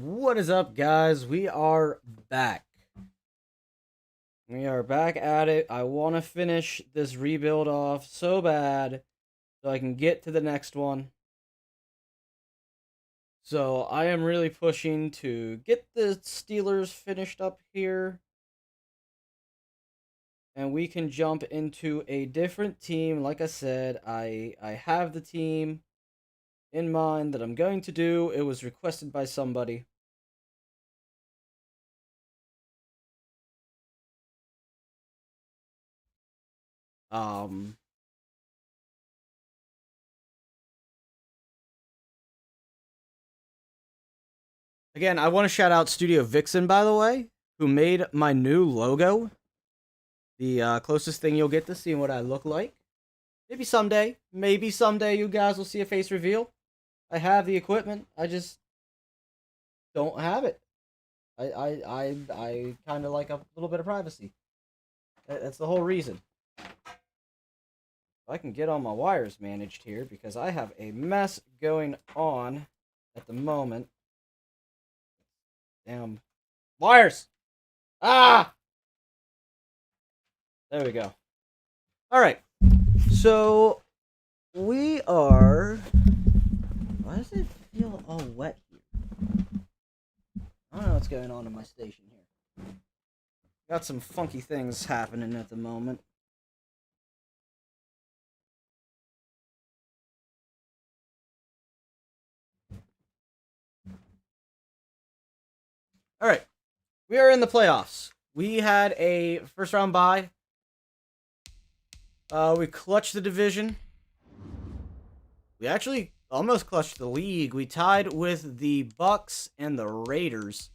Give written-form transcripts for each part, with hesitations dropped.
What is up, guys? We are back. We are back at it. I want to finish this rebuild off so bad so I can get to the next one. So I am really pushing to get the Steelers finished up here. And we can jump into a different team. Like I said, I have the team in mind that I'm going to do. It was requested by somebody. Um, Again, I want to shout out Studio Vixen, by the way, who made my new logo. The closest thing you'll get to seeing what I look like. Maybe someday you guys will see a face reveal. I have the equipment. I just don't have it. I kind of like a little bit of privacy. That's the whole reason. If I can get all my wires managed here, because I have a mess going on at the moment. Damn. Wires! Ah! There we go. Alright. So, we are... Why does it feel all wet here? I don't know what's going on in my station here. Got some funky things happening at the moment. Alright. We are in the playoffs. We had a first round bye. We clutched the division. We actually almost clutched the league. We tied with the Bucks and the Raiders.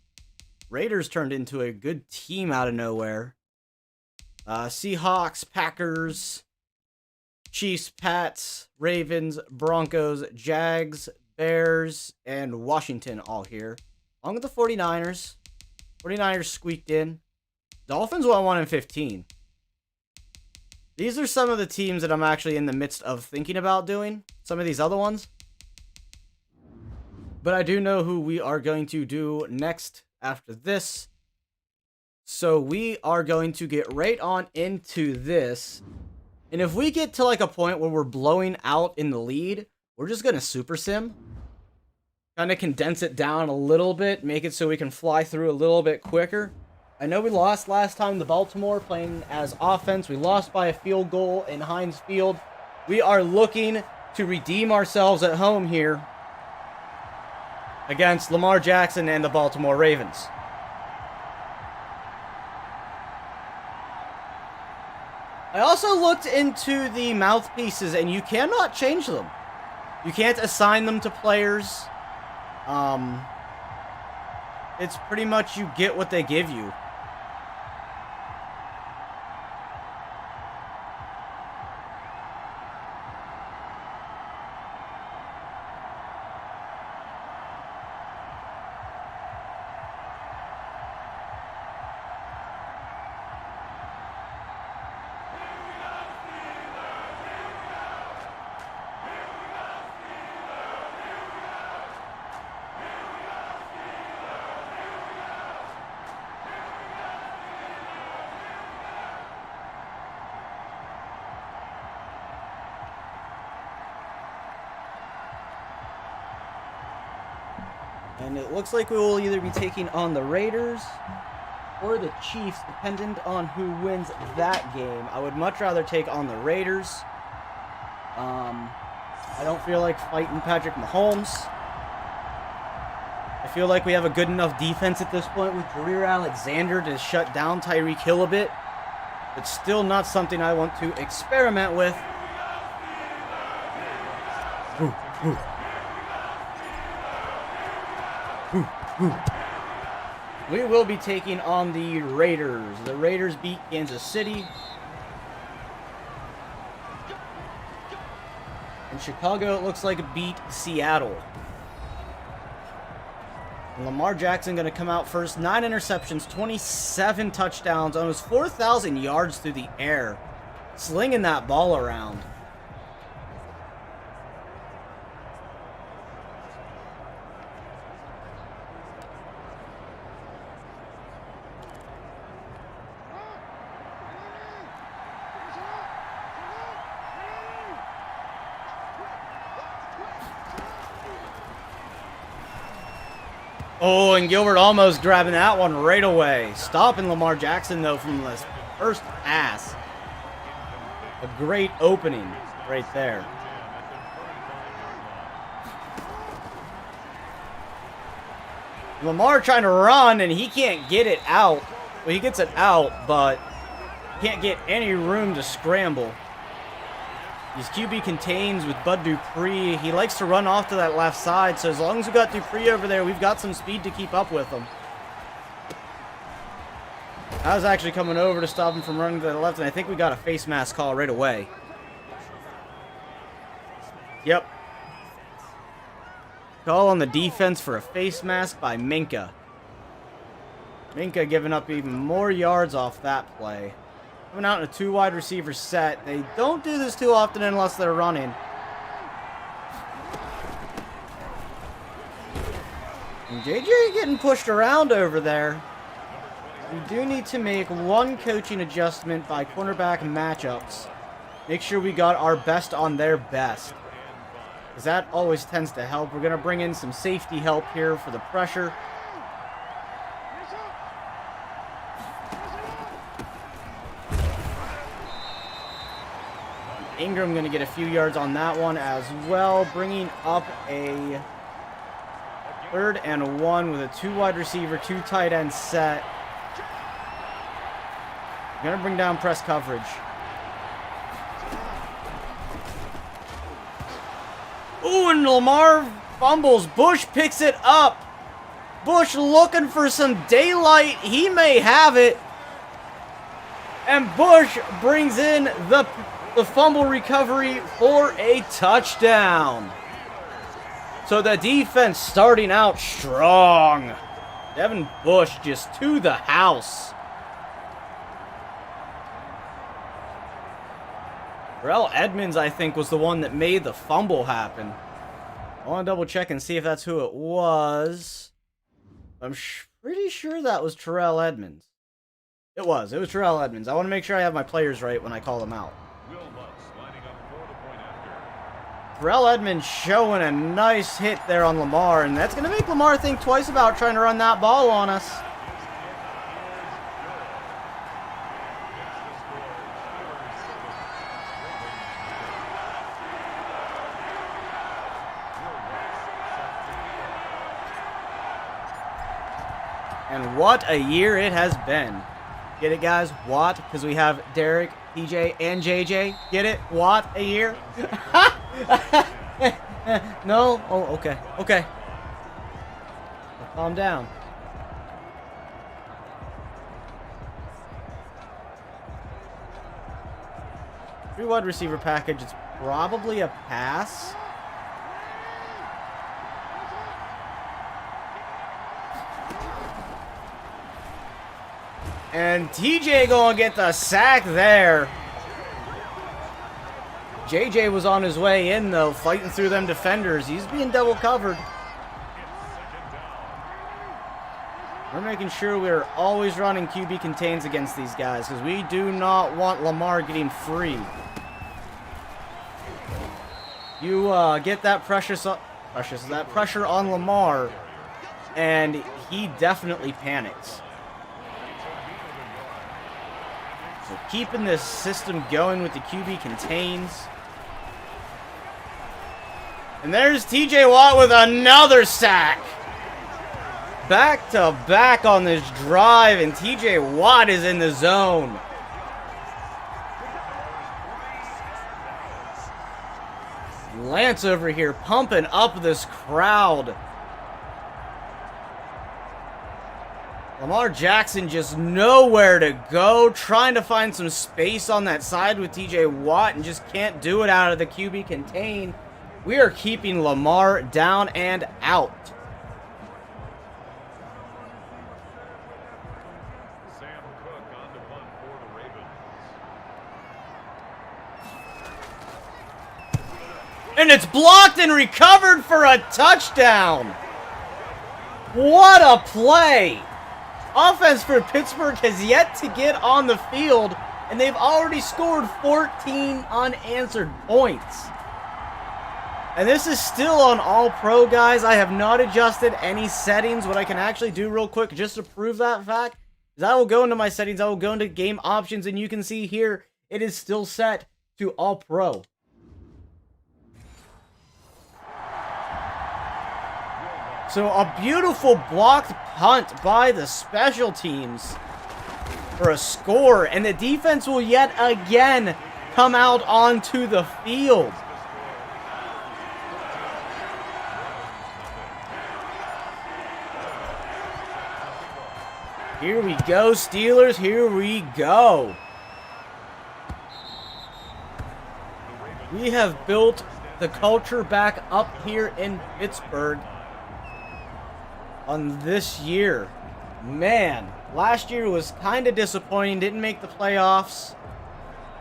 Raiders turned into a good team out of nowhere. Seahawks, Packers, Chiefs, Pats, Ravens, Broncos, Jags, Bears, and Washington all here. Along with the 49ers. 49ers squeaked in. Dolphins won 1-15. These are some of the teams that I'm actually in the midst of thinking about doing. Some of these other ones. But I do know who we are going to do next after this. So we are going to get right on into this. And if we get to like a point where we're blowing out in the lead, we're just going to super sim. Kind of condense it down a little bit. Make it so we can fly through a little bit quicker. I know we lost last time to Baltimore playing as offense. We lost by a field goal in Heinz Field. We are looking to redeem ourselves at home here against Lamar Jackson and the Baltimore Ravens. I also looked into the mouthpieces, and you cannot change them. You can't assign them to players. It's pretty much you get what they give you. And it looks like we will either be taking on the Raiders or the Chiefs, dependent on who wins that game. I would much rather take on the Raiders. I don't feel like fighting Patrick Mahomes. I feel like we have a good enough defense at this point with Jareer Alexander to shut down Tyreek Hill a bit. But still not something I want to experiment with. Ooh, ooh. We will be taking on the Raiders. The Raiders beat Kansas City. And Chicago, it looks like, beat Seattle. And Lamar Jackson going to come out first. 9 interceptions, 27 touchdowns, almost 4,000 yards through the air. Slinging that ball around. Oh, and Gilbert almost grabbing that one right away. Stopping Lamar Jackson, though, from this first pass. A great opening right there. Lamar trying to run, and he can't get it out. Well, he gets it out, but can't get any room to scramble. These QB contains with Bud Dupree. He likes to run off to that left side, so as long as we got Dupree over there, we've got some speed to keep up with him. I was actually coming over to stop him from running to the left, and I think we got a face mask call right away. Yep. Call on the defense for a face mask by Minka. Minka giving up even more yards off that play. Coming out in a 2 wide receiver set. They don't do this too often unless they're running. And JJ getting pushed around over there. We do need to make one coaching adjustment by cornerback matchups. Make sure we got our best on their best, because that always tends to help. We're going to bring in some safety help here for the pressure. Ingram going to get a few yards on that one as well, bringing up a 3rd and 1 with a 2 wide receiver, 2 tight end set. Going to bring down press coverage. Ooh, and Lamar fumbles. Bush picks it up. Bush looking for some daylight. He may have it. And Bush brings in the fumble recovery for a touchdown. So the defense starting out strong. Devin Bush just to the house. Terrell Edmonds, I think, was the one that made the fumble happen. I want to double check and see if that's who it was. I'm pretty sure that was Terrell Edmonds. It was Terrell Edmonds. I want to make sure I have my players right when I call them out. Terrell Edmonds showing a nice hit there on Lamar, and that's going to make Lamar think twice about trying to run that ball on us. And what a year it has been. Get it, guys? What? Because we have Derek, PJ, and JJ. Get it? What a year? No? Oh, okay. Okay. Calm down. Three wide receiver package. It's probably a pass. And TJ gonna get the sack there. JJ was on his way in, though, fighting through them defenders. He's being double covered. We're making sure we're always running QB contains against these guys, because we do not want Lamar getting free. You get that pressure on Lamar, and he definitely panics. So keeping this system going with the QB contains. And there's TJ Watt with another sack. Back to back on this drive, and TJ Watt is in the zone. Lance over here pumping up this crowd. Lamar Jackson just nowhere to go, trying to find some space on that side with TJ Watt and just can't do it out of the QB contain. We are keeping Lamar down and out. And it's blocked and recovered for a touchdown. What a play. Offense for Pittsburgh has yet to get on the field, and they've already scored 14 unanswered points. And this is still on All Pro, guys. I have not adjusted any settings. What I can actually do real quick, just to prove that fact, is I will go into my settings, I will go into game options, and you can see here, it is still set to All Pro. So a beautiful blocked punt by the special teams for a score, and the defense will yet again come out onto the field. Here we go, Steelers, here we go. We have built the culture back up here in Pittsburgh on this year. Man, last year was kind of disappointing, didn't make the playoffs.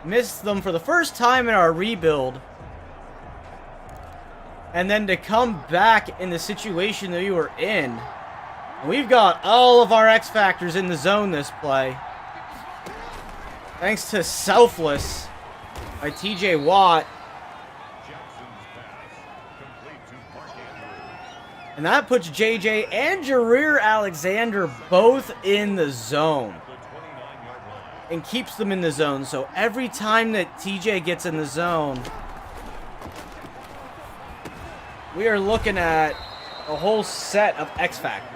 Missed them for the first time in our rebuild. And then to come back in the situation that we were in. We've got all of our X Factors in the zone this play. Thanks to Selfless by TJ Watt. And that puts JJ and Jareer Alexander both in the zone. And keeps them in the zone. So every time that TJ gets in the zone, we are looking at a whole set of X Factors.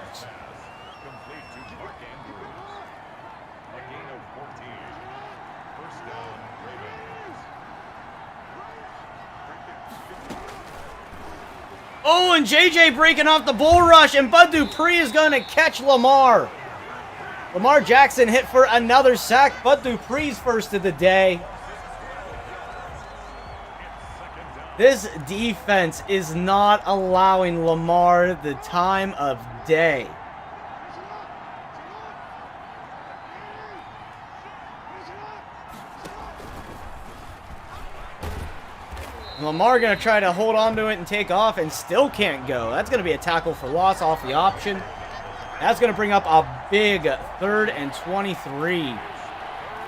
Oh, and JJ breaking off the bull rush, and Bud Dupree is going to catch Lamar. Lamar Jackson hit for another sack. Bud Dupree's first of the day. This defense is not allowing Lamar the time of day. Lamar going to try to hold on to it and take off and still can't go. That's going to be a tackle for loss off the option. That's going to bring up a big 3rd and 23.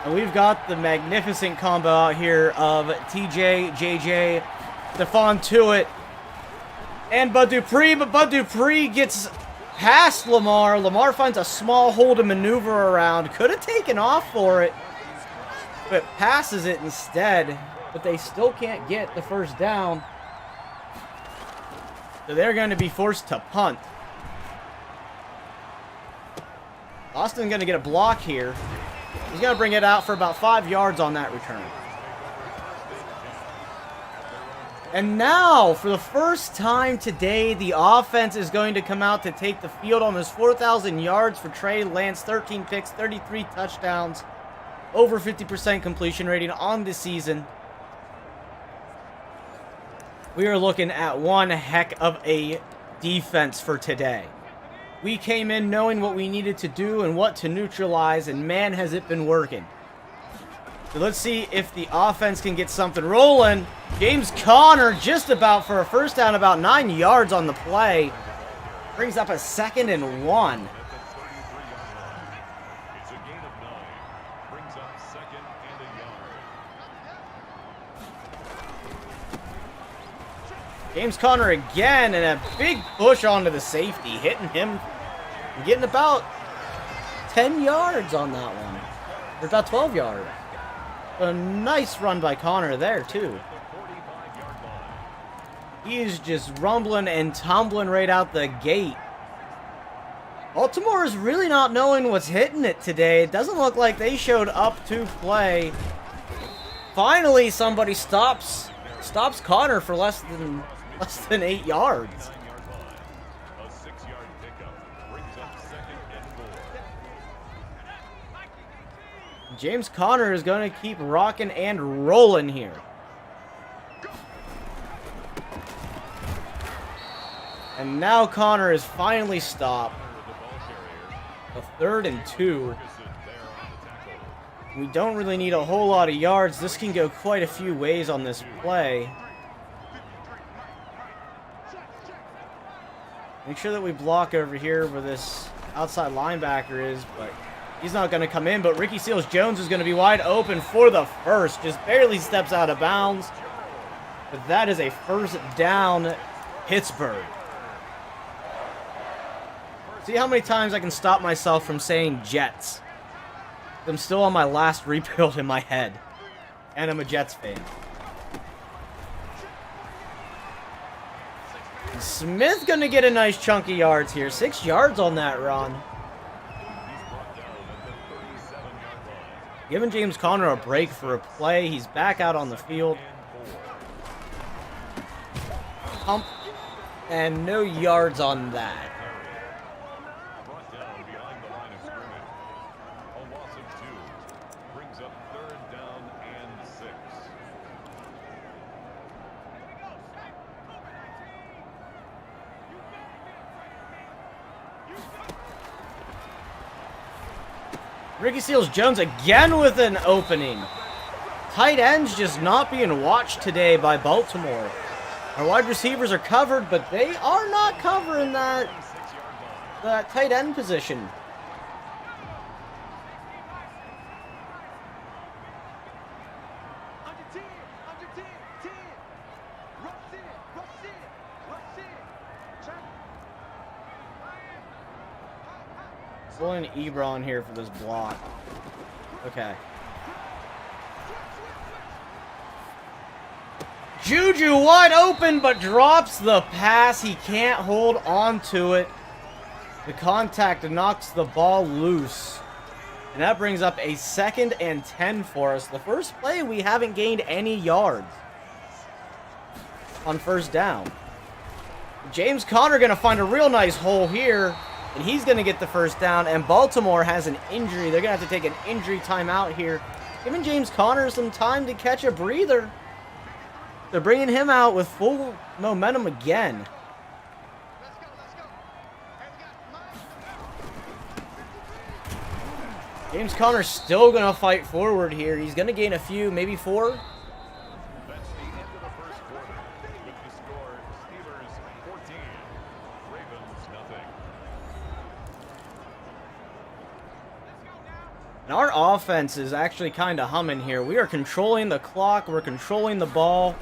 And we've got the magnificent combo out here of TJ, JJ, Stephon Tuitt, and Bud Dupree. But Bud Dupree gets past Lamar. Lamar finds a small hole to maneuver around. Could have taken off for it, but passes it instead. But they still can't get the first down. So they're going to be forced to punt. Austin's going to get a block here. He's going to bring it out for about 5 yards on that return. And now, for the first time today, the offense is going to come out to take the field. Almost 4,000 yards for Trey Lance. 13 picks, 33 touchdowns. Over 50% completion rating on the season. We are looking at one heck of a defense for today. We came in knowing what we needed to do and what to neutralize, and man, has it been working. So let's see if the offense can get something rolling. James Conner just about for a first down, about 9 yards on the play. Brings up a 2nd and 1. James Conner again, and a big push onto the safety, hitting him, and getting about 10 yards on that one. Or about 12 yards. A nice run by Conner there, too. He is just rumbling and tumbling right out the gate. Baltimore is really not knowing what's hitting it today. It doesn't look like they showed up to play. Finally, somebody stops Conner for less than 8 yards. James Conner is going to keep rocking and rolling here. And now Conner is finally stopped. A 3rd and 2. We don't really need a whole lot of yards. This can go quite a few ways on this play. Make sure that we block over here where this outside linebacker is, but he's not going to come in. But Ricky Seals-Jones is going to be wide open for the first. Just barely steps out of bounds. But that is a first down, Pittsburgh. See how many times I can stop myself from saying Jets. I'm still on my last rebuild in my head. And I'm a Jets fan. Smith gonna get a nice chunk of yards here. 6 yards on that run. Giving James Conner a break for a play. He's back out on the field. Pump. And no yards on that. Ricky Seals-Jones again with an opening. Tight ends just not being watched today by Baltimore. Our wide receivers are covered, but they are not covering that tight end position. Pulling Ebron here for this block. Okay. Juju wide open, but drops the pass. He can't hold on to it. The contact knocks the ball loose. And that brings up a 2nd and 10 for us. The first play, we haven't gained any yards on first down. James Conner going to find a real nice hole here. And he's going to get the first down. And Baltimore has an injury. They're going to have to take an injury timeout here. Giving James Conner some time to catch a breather. They're bringing him out with full momentum again. James Conner's still going to fight forward here. He's going to gain a few, maybe 4. That's the end of the first quarter. With the score, Steelers 14, Ravens nothing. And our offense is actually kind of humming here. We are controlling the clock. We're controlling the ball.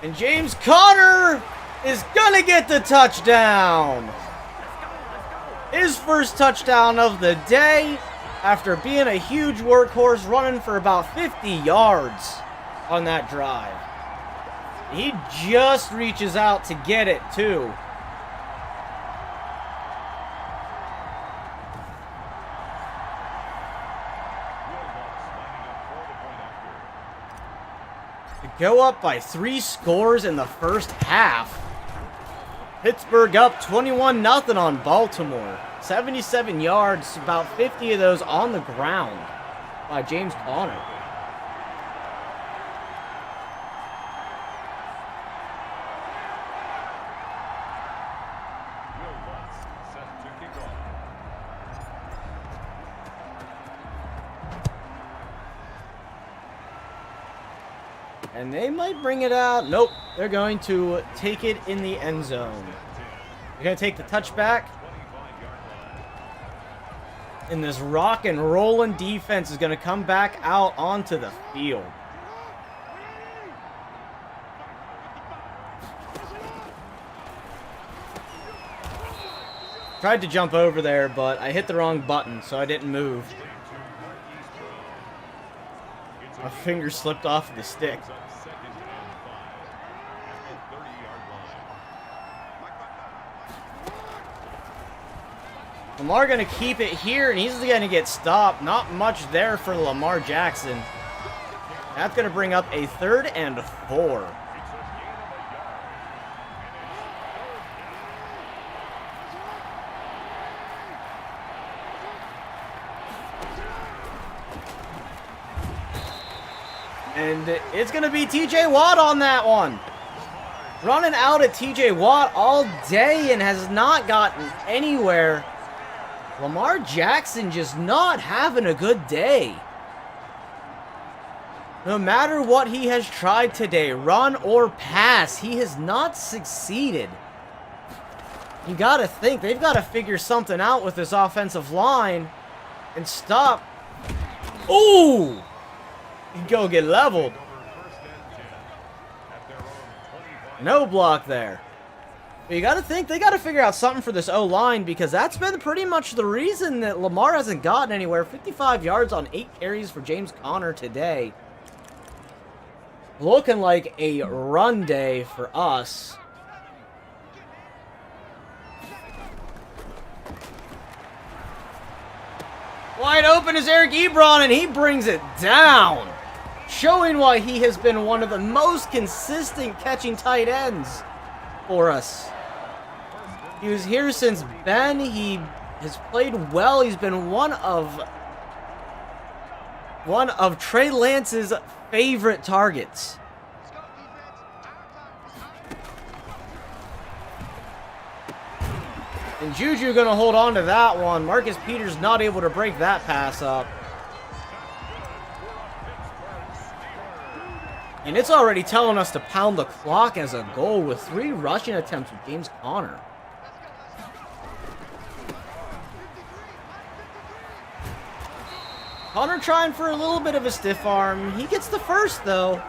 And James Conner is going to get the touchdown. His first touchdown of the day after being a huge workhorse, running for about 50 yards on that drive. He just reaches out to get it, too. Go up by 3 scores in the first half. Pittsburgh up 21-0 on Baltimore. 77 yards, about 50 of those on the ground by James Conner. And they might bring it out. Nope. They're going to take it in the end zone. They're going to take the touchback. And this rock and rolling defense is going to come back out onto the field. Tried to jump over there, but I hit the wrong button, so I didn't move. My finger slipped off of the stick. Lamar going to keep it here, and he's going to get stopped. Not much there for Lamar Jackson. That's going to bring up a 3rd and 4. And it's going to be TJ Watt on that one. Running out at TJ Watt all day and has not gotten anywhere. Lamar Jackson just not having a good day. No matter what he has tried today, run or pass, he has not succeeded. You got to think, they've got to figure something out with this offensive line and stop. Ooh! Go get leveled. No block there. But you gotta think, they gotta figure out something for this O-line, because that's been pretty much the reason that Lamar hasn't gotten anywhere. 55 yards on 8 carries for James Conner today. Looking like a run day for us. Wide open is Eric Ebron, and he brings it down. Showing why he has been one of the most consistent catching tight ends for us. He was here since Ben. He has played well. He's been one of Trey Lance's favorite targets. And Juju gonna hold on to that one. Marcus Peters not able to break that pass up. And it's already telling us to pound the clock as a goal with 3 rushing attempts with James Conner. Conner trying for a little bit of a stiff arm. He gets the first, though.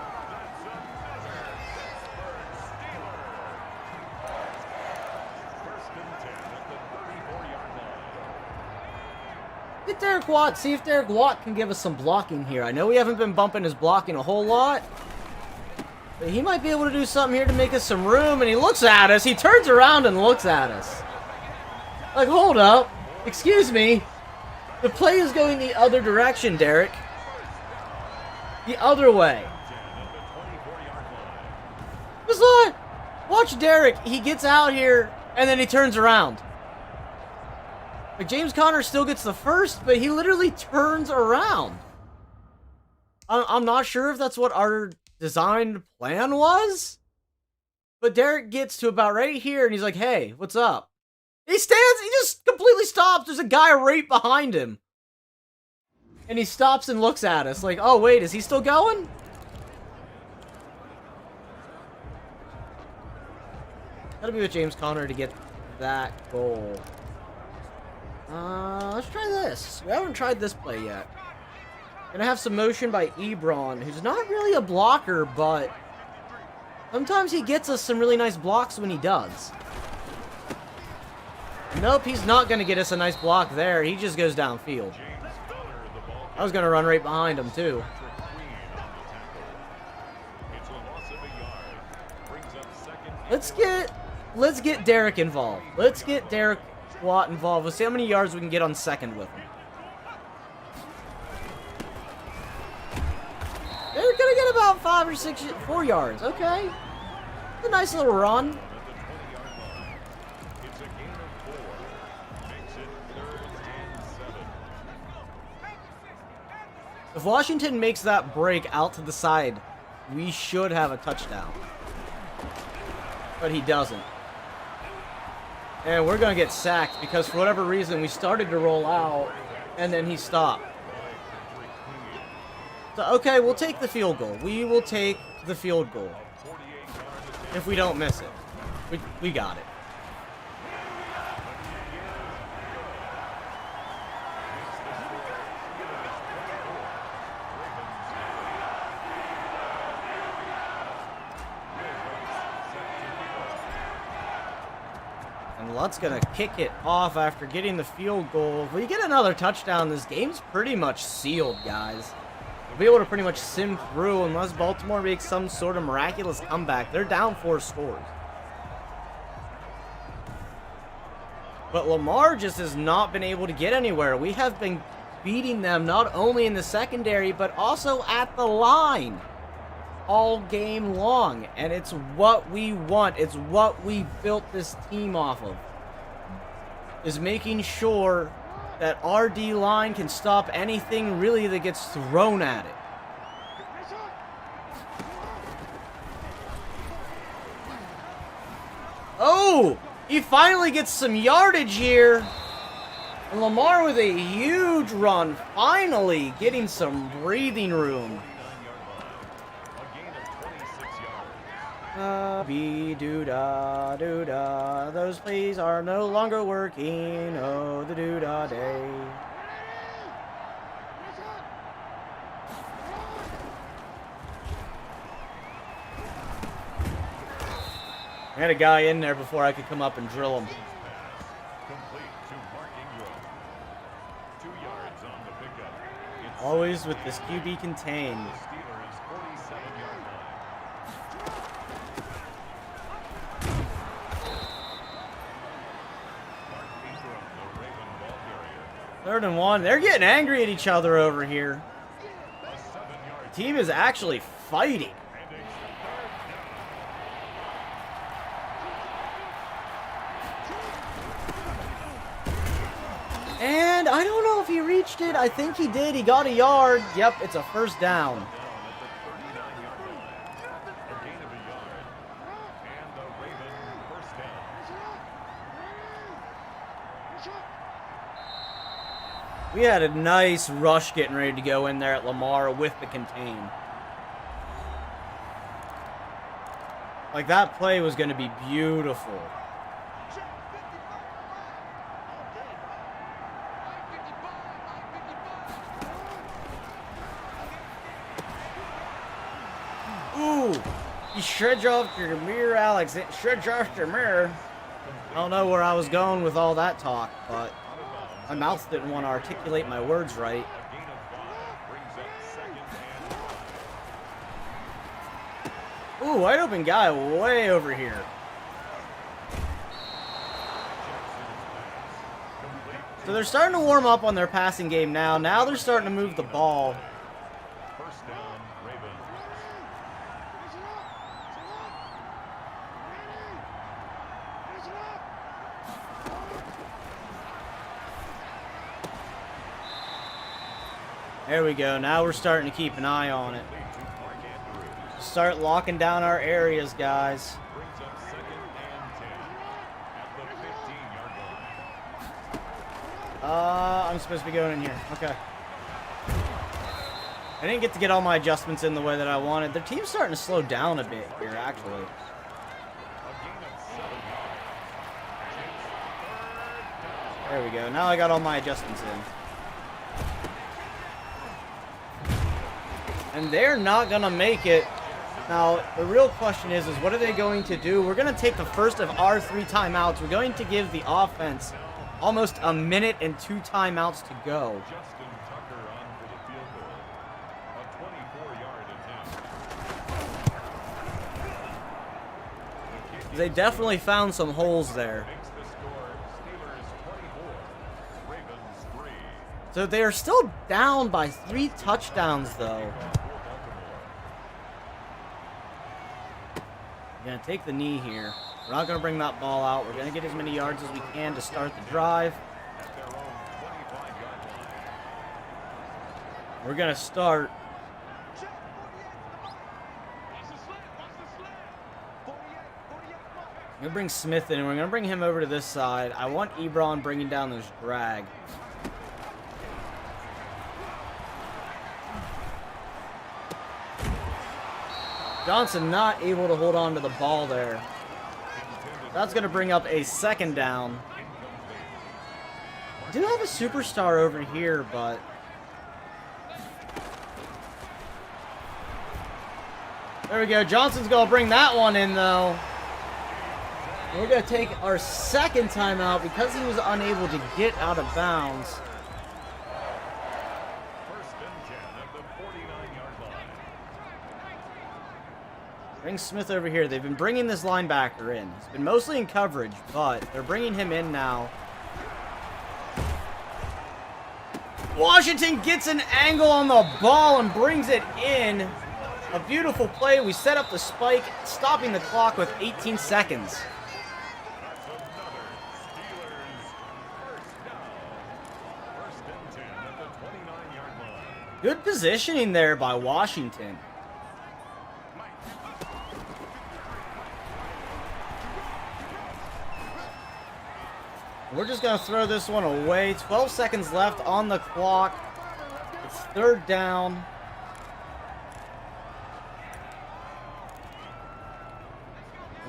Get Derek Watt. See if Derek Watt can give us some blocking here. I know we haven't been bumping his blocking a whole lot, but he might be able to do something here to make us some room. And he looks at us. He turns around and looks at us. Like, hold up. Excuse me. The play is going the other direction, Derek. The other way. Just look. Watch Derek. He gets out here, and then he turns around. Like, James Conner still gets the first, but he literally turns around. I'm not sure if that's what our designed plan was, but Derek gets to about right here, and he's like, hey, what's up? He stands, he just completely stops. There's a guy right behind him. And he stops and looks at us like, oh, wait, is he still going? Gotta be with James Conner to get that goal. Let's try this. We haven't tried this play yet. Gonna have some motion by Ebron, who's not really a blocker, but sometimes he gets us some really nice blocks when he does. Nope, he's not gonna get us a nice block there. He just goes downfield. I was gonna run right behind him too. Let's get Derek involved. Let's get Derek Watt involved. We'll see how many yards we can get on second with him. They're gonna get about 5 or 6, 4 yards. Okay, it's a nice little run. If Washington makes that break out to the side, we should have a touchdown. But he doesn't. And we're going to get sacked because for whatever reason we started to roll out and then he stopped. So, okay, we'll take the field goal. We will take the field goal. If we don't miss it. We got it. Lutt's gonna kick it off after getting the field goal. If we get another touchdown, this game's pretty much sealed, guys. We'll be able to pretty much sim through unless Baltimore makes some sort of miraculous comeback. They're down 4 scores. But Lamar just has not been able to get anywhere. We have been beating them not only in the secondary, but also at the line all game long. And it's what we want. It's what we built this team off of. Is making sure that our D-line can stop anything really that gets thrown at it. Oh! He finally gets some yardage here. And Lamar with a huge run, finally getting some breathing room. Be-doo-da, doo-da, those plays are no longer working, oh, the doo-da day. I had a guy in there before I could come up and drill him. Complete to Marking Road. 2 yards on the pickup. It's Always with this QB contained. the Steelers' 47-yard line. Mark Ingram, the Raven ball carrier. 3rd and 1. They're getting angry at each other over here. A 7-yard The team is actually fighting. and a 3rd And I don't know if he reached it. I think he did. He got a yard. Yep, it's a 1st down. down at the 39-yard line. A gain of a yard. And the Raven 1st down. We had a nice rush getting ready to go in there at Lamar with the contain. Like, that play was going to be beautiful. Ooh, he shreds off your mirror, Alex. It shreds off your mirror. I don't know where I was going with all that talk, but my mouth didn't want to articulate my words right. A gain of 5 brings up 2nd and 1. Ooh, wide open guy way over here. So they're starting to warm up on their passing game now. Now they're starting to move the ball. 1st down, Ravens. There we go. Now we're starting to keep an eye on it. Complete to Mark Andrews. Start locking down our areas, guys. Brings up 2nd and 10 at the 15-yard line. I'm supposed to be going in here. Okay. I didn't get to get all my adjustments in the way that I wanted. Their team's starting to slow down a bit here, actually. A gain of 7 yards. There we go. Now I got all my adjustments in. And they're not going to make it. Now, the real question is what are they going to do? We're going to take the first of our 3 timeouts. We're going to give the offense almost a minute and 2 timeouts to go. Justin Tucker on for the field goal. A 24-yard attempt. They definitely found some holes there. Makes the score Steelers 24, Ravens 3. So they are still down by 3 touchdowns, though. We're going to take the knee here. We're not going to bring that ball out. We're going to get as many yards as we can to start the drive. At their own 25-yard line. We're going to start. I'm going to bring Smith in, and we're going to bring him over to this side. I want Ebron bringing down this drag. Johnson not able to hold on to the ball there. That's going to bring up a 2nd down. I do have a superstar over here, but... There we go. Johnson's going to bring that one in, though. We're going to take our 2nd timeout because he was unable to get out of bounds. 1st and 10 at the 49-yard line. Bring Smith over here. They've been bringing this linebacker in. He's been mostly in coverage, but they're bringing him in now. Washington gets an angle on the ball and brings it in. A beautiful play. We set up the spike, stopping the clock with 18 seconds. That's another Steelers 1st down. 1st and 10 at the 29-yard line. Good positioning there by Washington. We're just going to throw this one away. 12 seconds left on the clock. It's 3rd down.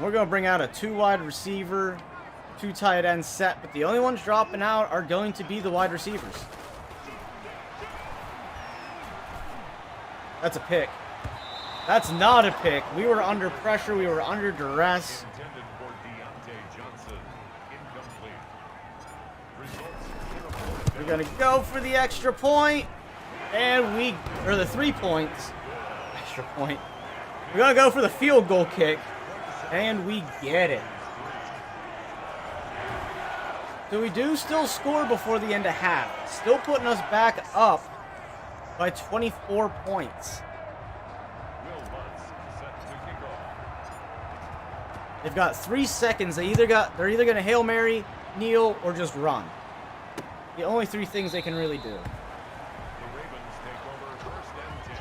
We're going to bring out a 2 wide receiver, 2 tight end set, but the only ones dropping out are going to be the wide receivers. That's a pick. That's not a pick. We were under pressure. We were under duress. Intended for We're going to go for the extra point. And or the 3 points. Extra point. We're going to go for the field goal kick. And we get it. So we do still score before the end of half. Still putting us back up by 24 points. They've got 3 seconds. They're either going to Hail Mary, kneel, or just run. The only 3 things they can really do. The Ravens take over 1st and 10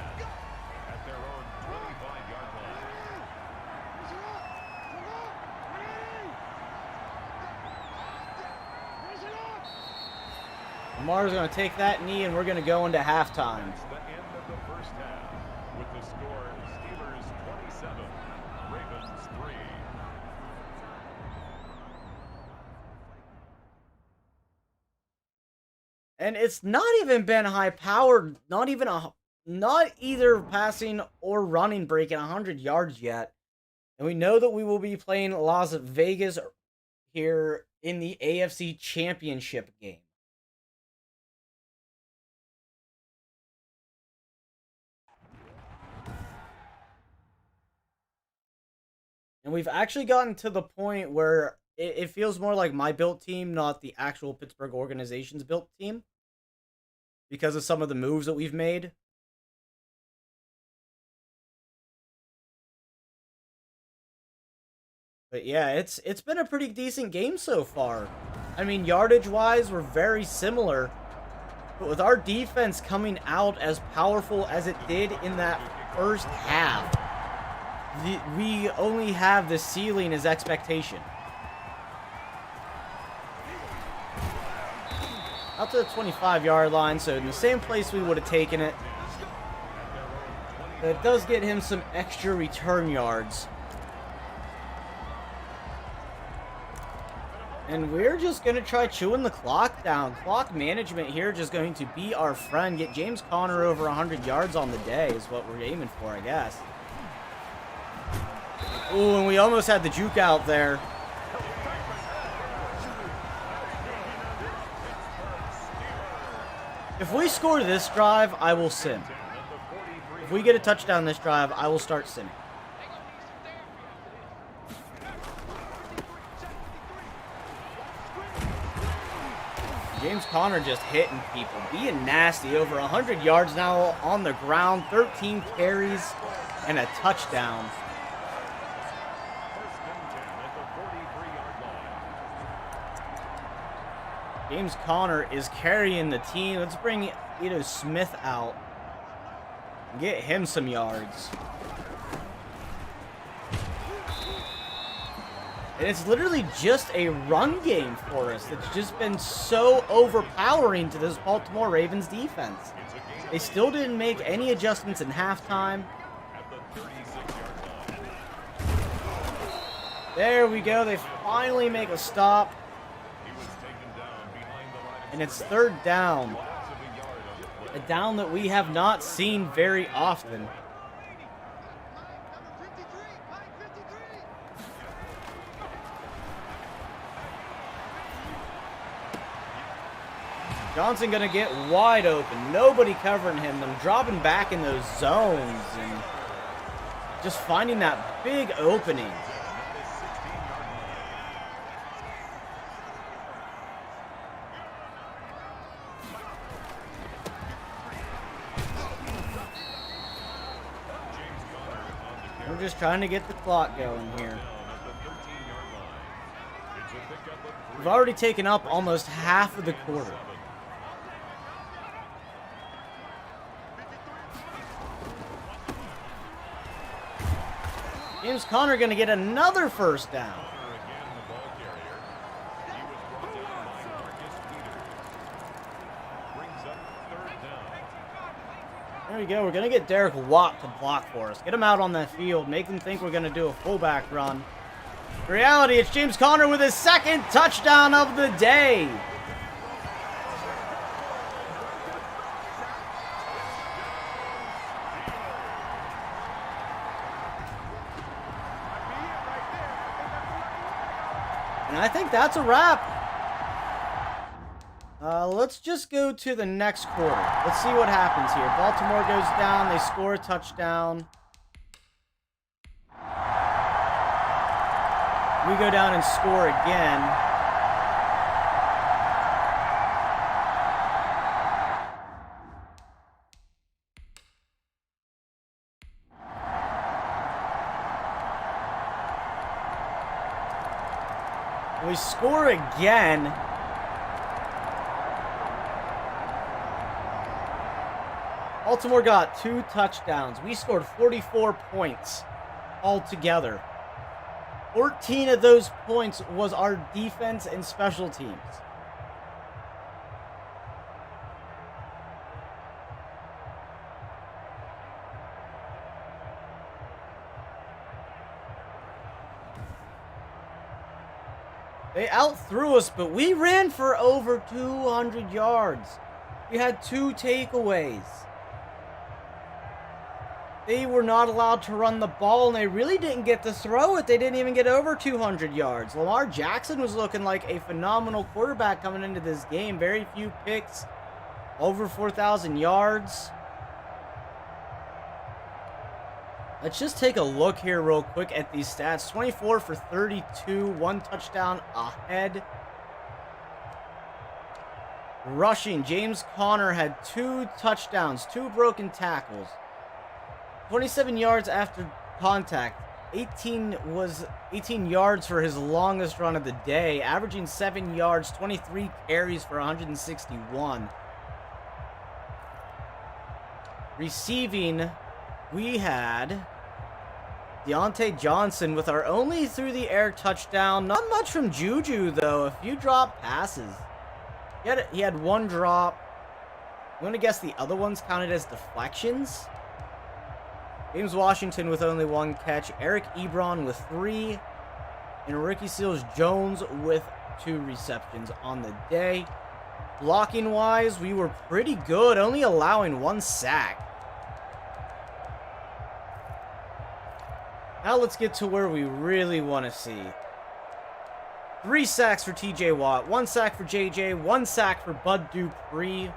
at their own 25-yard line. Lamar's going to take that knee, and we're going to go into halftime. That's the end of the first half. With the score, Steelers 27, Ravens 3. And it's not even been high powered, not either passing or running breaking 100 yards yet. And we know that we will be playing Las Vegas here in the AFC Championship game. And we've actually gotten to the point where it feels more like my built team, not the actual Pittsburgh organization's built team. Because of some of the moves that we've made. But yeah, it's been a pretty decent game so far. I mean, yardage-wise, we're very similar. But with our defense coming out as powerful as it did in that first half, we only have the ceiling as expectation. Out to the 25-yard line, so in the same place we would have taken it. But it does get him some extra return yards. And we're just going to try chewing the clock down. Clock management here just going to be our friend. Get James Conner over 100 yards on the day is what we're aiming for, I guess. Ooh, and we almost had the juke out there. If we score this drive, I will sim. If we get a touchdown this drive, I will start simming. James Conner just hitting people, being nasty. Over 100 yards now on the ground, 13 carries, and a touchdown. James Conner is carrying the team. Let's bring Ito Smith out and get him some yards. And it's literally just a run game for us that's just been so overpowering to this Baltimore Ravens defense. They still didn't make any adjustments in halftime. There we go. They finally make a stop. And it's 3rd down. A down that we have not seen very often. Johnson going to get wide open. Nobody covering him. Them dropping back in those zones and just finding that big opening. We're just trying to get the clock going here. We've already taken up almost half of the quarter. James Conner going to get another 1st down. There we go. We're going to get Derek Watt to block for us. Get him out on that field. Make them think we're going to do a fullback run. In reality, it's James Conner with his 2nd touchdown of the day. And I think that's a wrap. Let's just go to the next quarter. Let's see what happens here. Baltimore goes down. They score a touchdown. We go down and score again. We score again. Baltimore got 2 touchdowns. We scored 44 points altogether. 14 of those points was our defense and special teams. They outthrew us, but we ran for over 200 yards. We had 2 takeaways. They were not allowed to run the ball, and they really didn't get to throw it. They didn't even get over 200 yards. Lamar Jackson was looking like a phenomenal quarterback coming into this game. Very few picks, over 4,000 yards. Let's just take a look here real quick at these stats. 24 for 32, 1 touchdown ahead. Rushing, James Conner had 2 touchdowns, 2 broken tackles. 27 yards after contact. 18 yards for his longest run of the day, averaging 7 yards, 23 carries for 161. Receiving, we had Deontay Johnson with our only through-the-air touchdown. Not much from Juju, though. A few drop passes. He had 1 drop. I'm going to guess the other ones counted as deflections. James Washington with only 1 catch. Eric Ebron with 3. And Ricky Seals-Jones with 2 receptions on the day. Blocking-wise, we were pretty good, only allowing 1 sack. Now let's get to where we really want to see. 3 sacks for TJ Watt, 1 sack for JJ, 1 sack for Bud Dupree.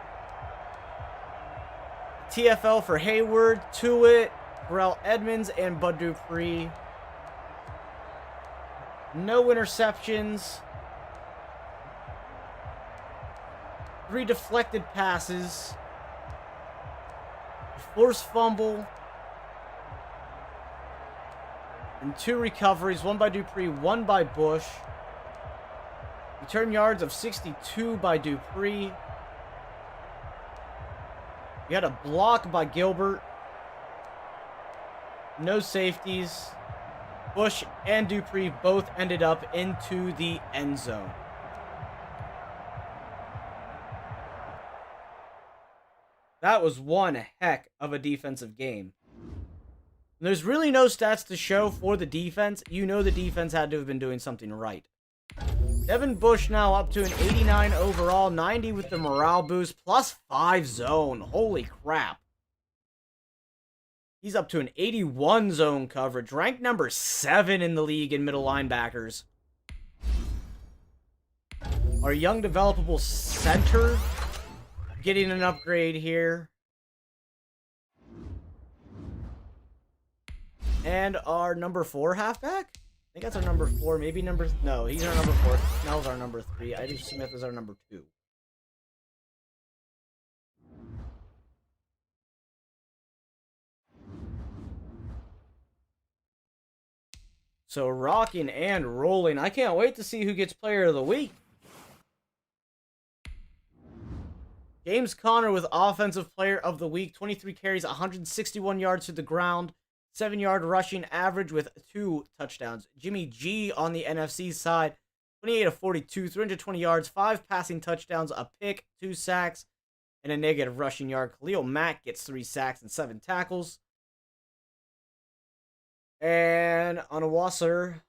TFL for Hayward, Tuitt, Terrell Edmonds, and Bud Dupree. No interceptions. 3 deflected passes. Forced fumble. And 2 recoveries, 1 by Dupree, 1 by Bush. Return yards of 62 by Dupree. We had a block by Gilbert. No safeties. Bush and Dupree both ended up into the end zone. That was one heck of a defensive game. There's really no stats to show for the defense. You know the defense had to have been doing something right. Devin Bush now up to an 89 overall, 90 with the morale boost, plus 5 zone. Holy crap. He's up to an 81 zone coverage, ranked number 7 in the league in middle linebackers. Our young developable center getting an upgrade here. And our number 4 halfback? I think that's our number 4. Maybe number... No, he's our number 4. Snell's our number 3. Ida Smith is our number 2. So rocking and rolling. I can't wait to see who gets player of the week. James Conner with offensive player of the week. 23 carries, 161 yards to the ground. 7-yard rushing average with 2 touchdowns. Jimmy G on the NFC side, 28 of 42, 320 yards, 5 passing touchdowns, a pick, 2 sacks, and a negative rushing yard. Khalil Mack gets 3 sacks and 7 tackles. And Onawasser,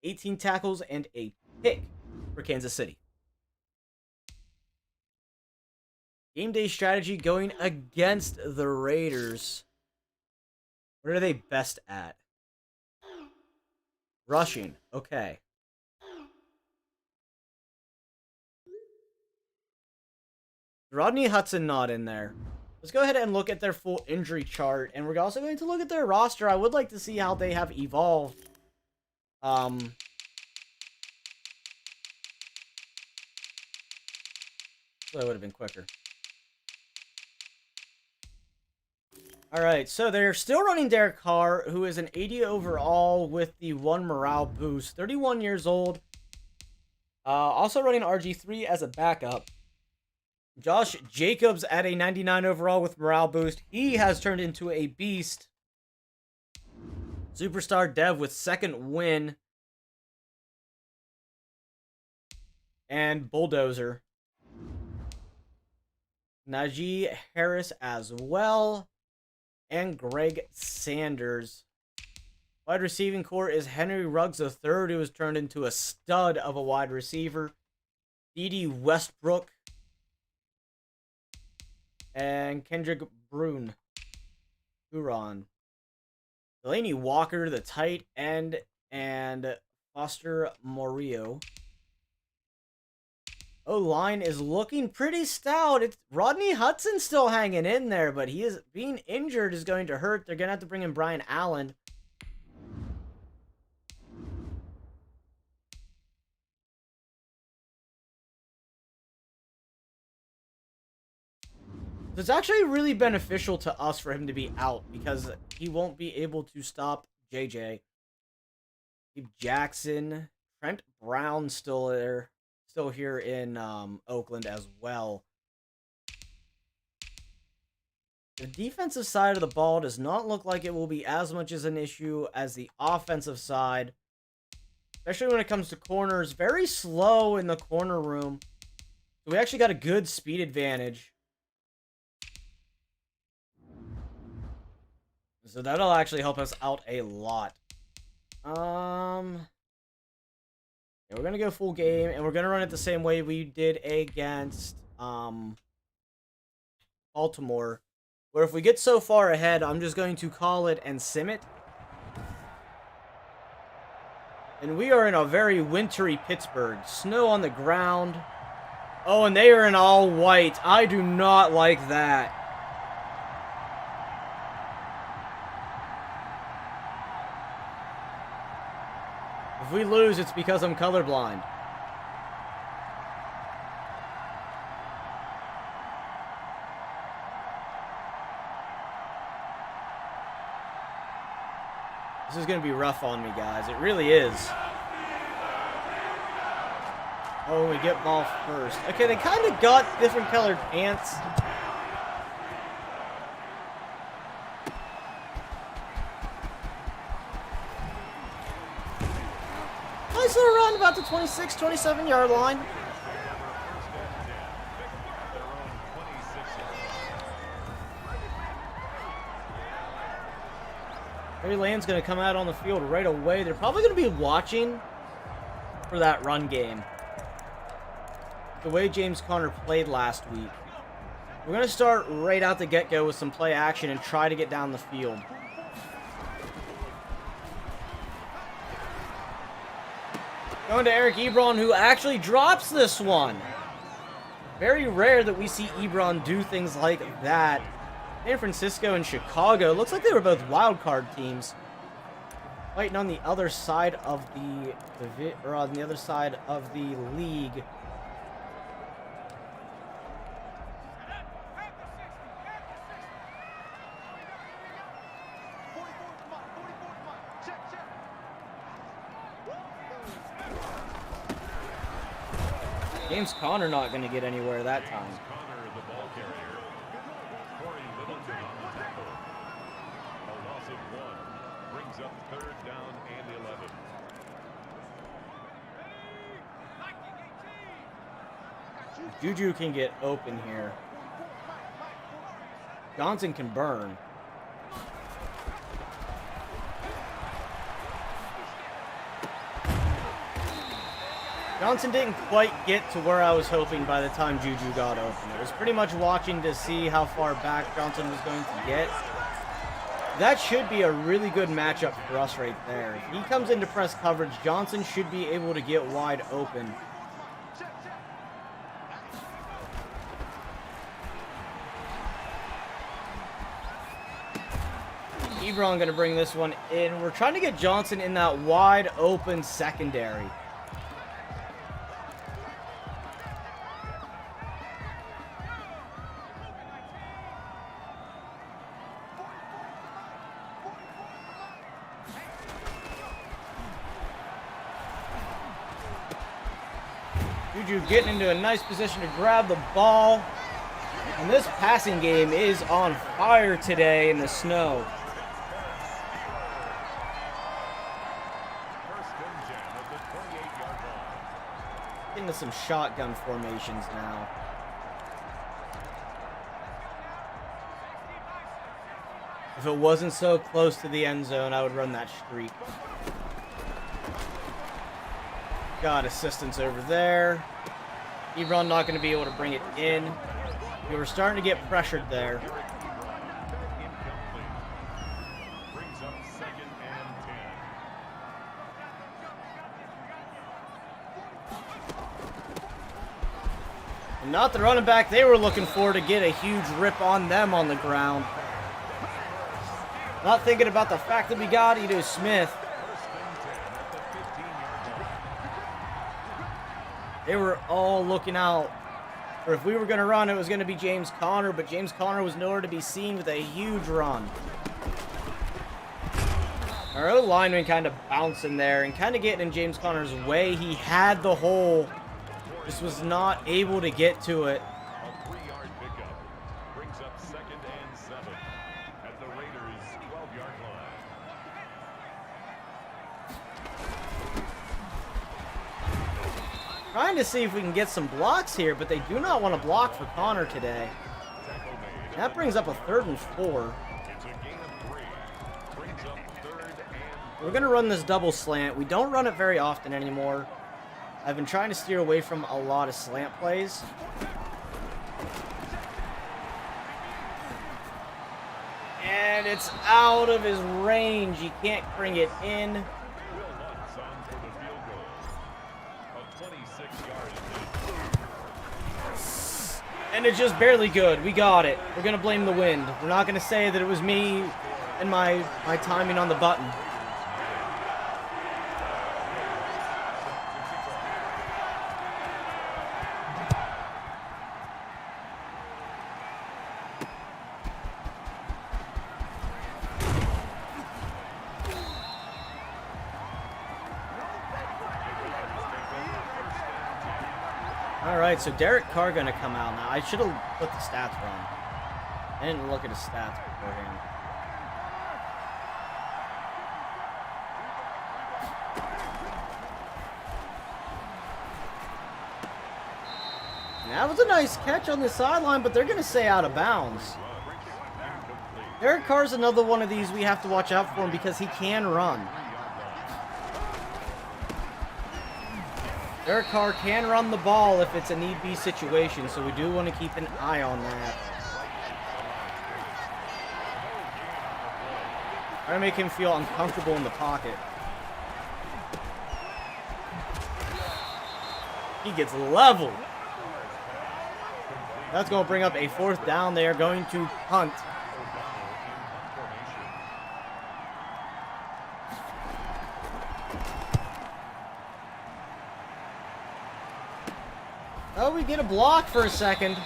18 tackles and a pick for Kansas City. Game day strategy going against the Raiders. What are they best at? Rushing. Okay. Rodney Hudson not in there. Let's go ahead and look at their full injury chart, and we're also going to look at their roster. I would like to see how they have evolved. So that would have been quicker. Alright, so they're still running Derek Carr, who is an 80 overall with the 1 morale boost. 31 years old. Also running RG3 as a backup. Josh Jacobs at a 99 overall with morale boost. He has turned into a beast. Superstar Dev with 2nd win. And Bulldozer. Najee Harris as well. And Greg Sanders. Wide receiving core is Henry Ruggs III, who has turned into a stud of a wide receiver. D.D. Westbrook. And Kendrick Brune. Huron. Delaney Walker, the tight end. And Foster Morillo. O-line is looking pretty stout. It's Rodney Hudson still hanging in there, but he is being injured is going to hurt. They're going to have to bring in Brian Allen. It's actually really beneficial to us for him to be out because he won't be able to stop JJ. Steve Jackson, Trent Brown still there. Still here in Oakland as well. The defensive side of the ball does not look like it will be as much as an issue as the offensive side. Especially when it comes to corners. Very slow in the corner room. So we actually got a good speed advantage. So that'll actually help us out a lot. Yeah, we're going to go full game, and we're going to run it the same way we did against Baltimore. Where if we get so far ahead, I'm just going to call it and sim it. And we are in a very wintry Pittsburgh. Snow on the ground. Oh, and they are in all white. I do not like that. If we lose, it's because I'm colorblind. This is going to be rough on me, guys. It really is. Oh, we get ball first. Okay, they kind of got different colored pants. Nice little run about the 26, 27-yard line. Barry Land's going to come out on the field right away. They're probably going to be watching for that run game. The way James Conner played last week. We're going to start right out the get-go with some play action and try to get down the field. Going to Eric Ebron, who actually drops this one. Very rare that we see Ebron do things like that. San Francisco and Chicago. Looks like they were both wild card teams. Fighting on the other side of the league. James Conner not going to get anywhere that time. Conner, the ball carrier. Corey Littleton on the tackle. A loss of 1 brings up 3rd down and 11. Juju can get open here. Johnson can burn. Johnson didn't quite get to where I was hoping by the time Juju got open. It was pretty much watching to see how far back Johnson was going to get. That should be a really good matchup for us right there. If he comes into press coverage, Johnson should be able to get wide open. Ebron going to bring this one in. We're trying to get Johnson in that wide open secondary. Juju getting into a nice position to grab the ball. And this passing game is on fire today in the snow. Into some shotgun formations now. If it wasn't so close to the end zone, I would run that streak. Got assistance over there. Ebron not going to be able to bring it in. We were starting to get pressured there. Brings up 2nd and 10. And not the running back they were looking for to get a huge rip on them on the ground. Not thinking about the fact that we got Edo Smith. They were all looking out. Or if we were going to run, it was going to be James Conner, but James Conner was nowhere to be seen with a huge run. Our O-lineman kind of bouncing there and kind of getting in James Conner's way. He had the hole, just was not able to get to it. A 3-yard pickup brings up 2nd and 7 at the Raiders' 12-yard line. Trying to see if we can get some blocks here, but they do not want to block for Conner today. That brings up a 3rd and 4. It's a gain of 3. Brings up 3rd and We're going to run this double slant. We don't run it very often anymore. I've been trying to steer away from a lot of slant plays. And it's out of his range. He can't bring it in. Will Lutz on for the field goal. A 26-yard attempt. And it's just barely good. We got it. We're going to blame the wind. We're not going to say that it was me and my timing on the button. Alright, so Derek Carr gonna come out now. I should have put the stats wrong. I didn't look at his stats beforehand. And that was a nice catch on the sideline, but they're gonna say out of bounds. Derek Carr's another one of these we have to watch out for him because he can run. Derek Carr can run the ball if it's a need-be situation, so we do want to keep an eye on that. Try to make him feel uncomfortable in the pocket. He gets leveled. That's going to bring up a 4th down. They are going to punt. Oh, we get a block for a second. The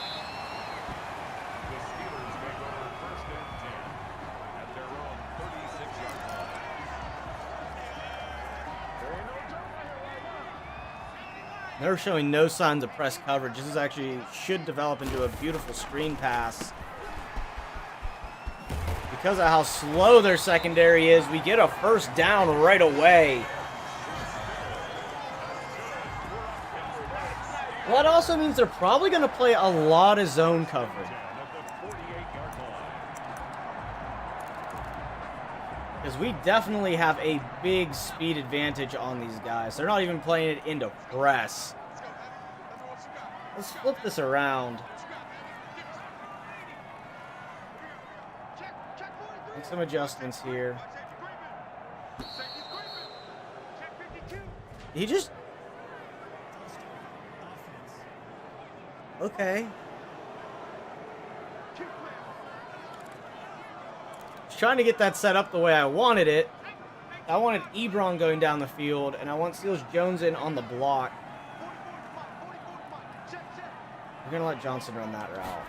Steelers make over 1st and 10 at their own 36-yard line. They're showing no signs of press coverage. This is actually should develop into a beautiful screen pass. Because of how slow their secondary is, we get a 1st down right away. Well, that also means they're probably going to play a lot of zone coverage. Because we definitely have a big speed advantage on these guys. They're not even playing it into press. Let's flip this around. Make some adjustments here. He just... Okay. Just trying to get that set up the way I wanted it. I wanted Ebron going down the field, and I want Seals-Jones in on the block. We're going to let Johnson run that route.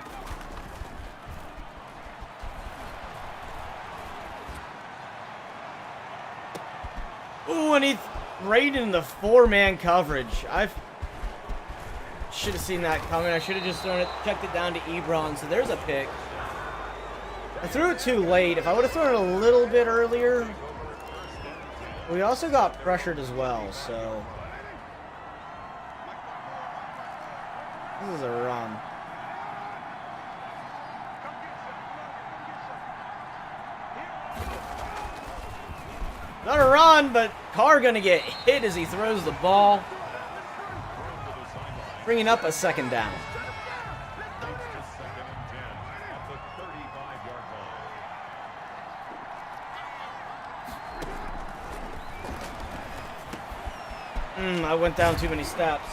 Ooh, and he's right in the 4-man coverage. I should have seen that coming. I should have just checked it down to Ebron. So there's a pick. I threw it too late. If I would have thrown it a little bit earlier. We also got pressured as well, so. This is a run. Not a run, but Carr gonna get hit as he throws the ball. Bringing up a second down. I went down too many steps.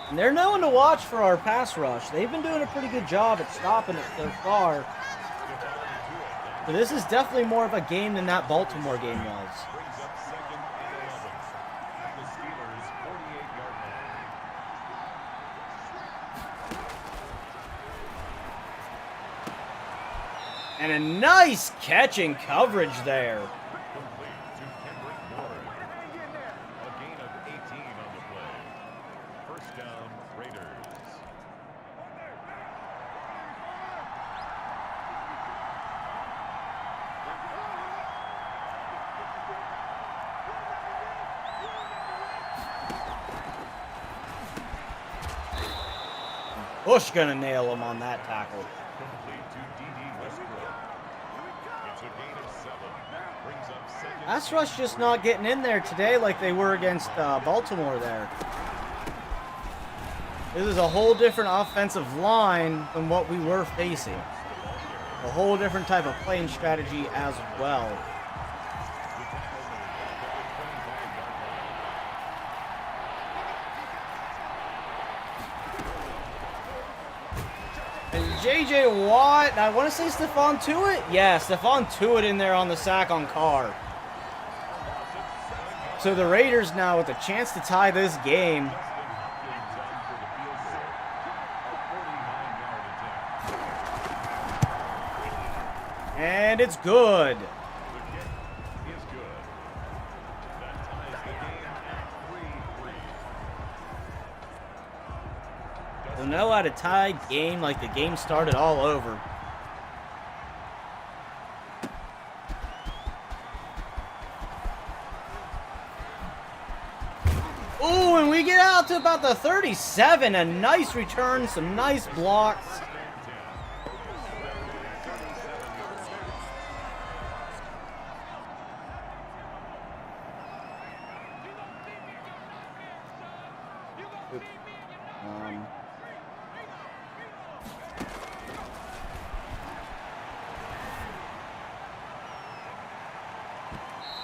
And they're known to watch for our pass rush. They've been doing a pretty good job at stopping it so far. So this is definitely more of a game than that Baltimore game was. And a nice catch and coverage there. Bush gonna nail him on that tackle. Pass rush just not getting in there today like they were against Baltimore there. This is a whole different offensive line than what we were facing. A whole different type of playing strategy as well. And J.J. Watt, I want to say Stephon Tuitt? Yeah, Stephon Tuitt in there on the sack on Carr. So the Raiders now with a chance to tie this game. And it's good. They'll know how to tie game like the game started all over. Ooh, and we get out to about the 37. A nice return, some nice blocks.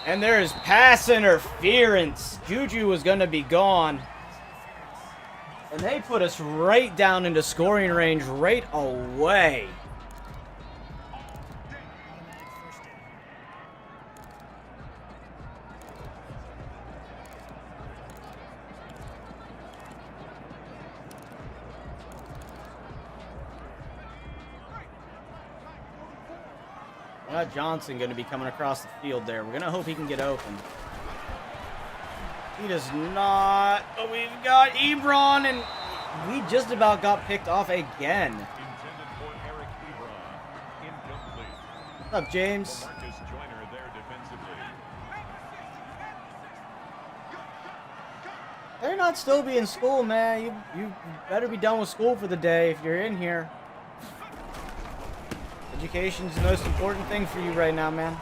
And there is pass interference. Juju was going to be gone. And they put us right down into scoring range right away. Johnson going to be coming across the field there. We're going to hope he can get open. He does not. But we've got Ebron, and we just about got picked off again. What's up, James? They're not still be in school, man. You better be done with school for the day if you're in here. Education's the most important thing for you right now, man.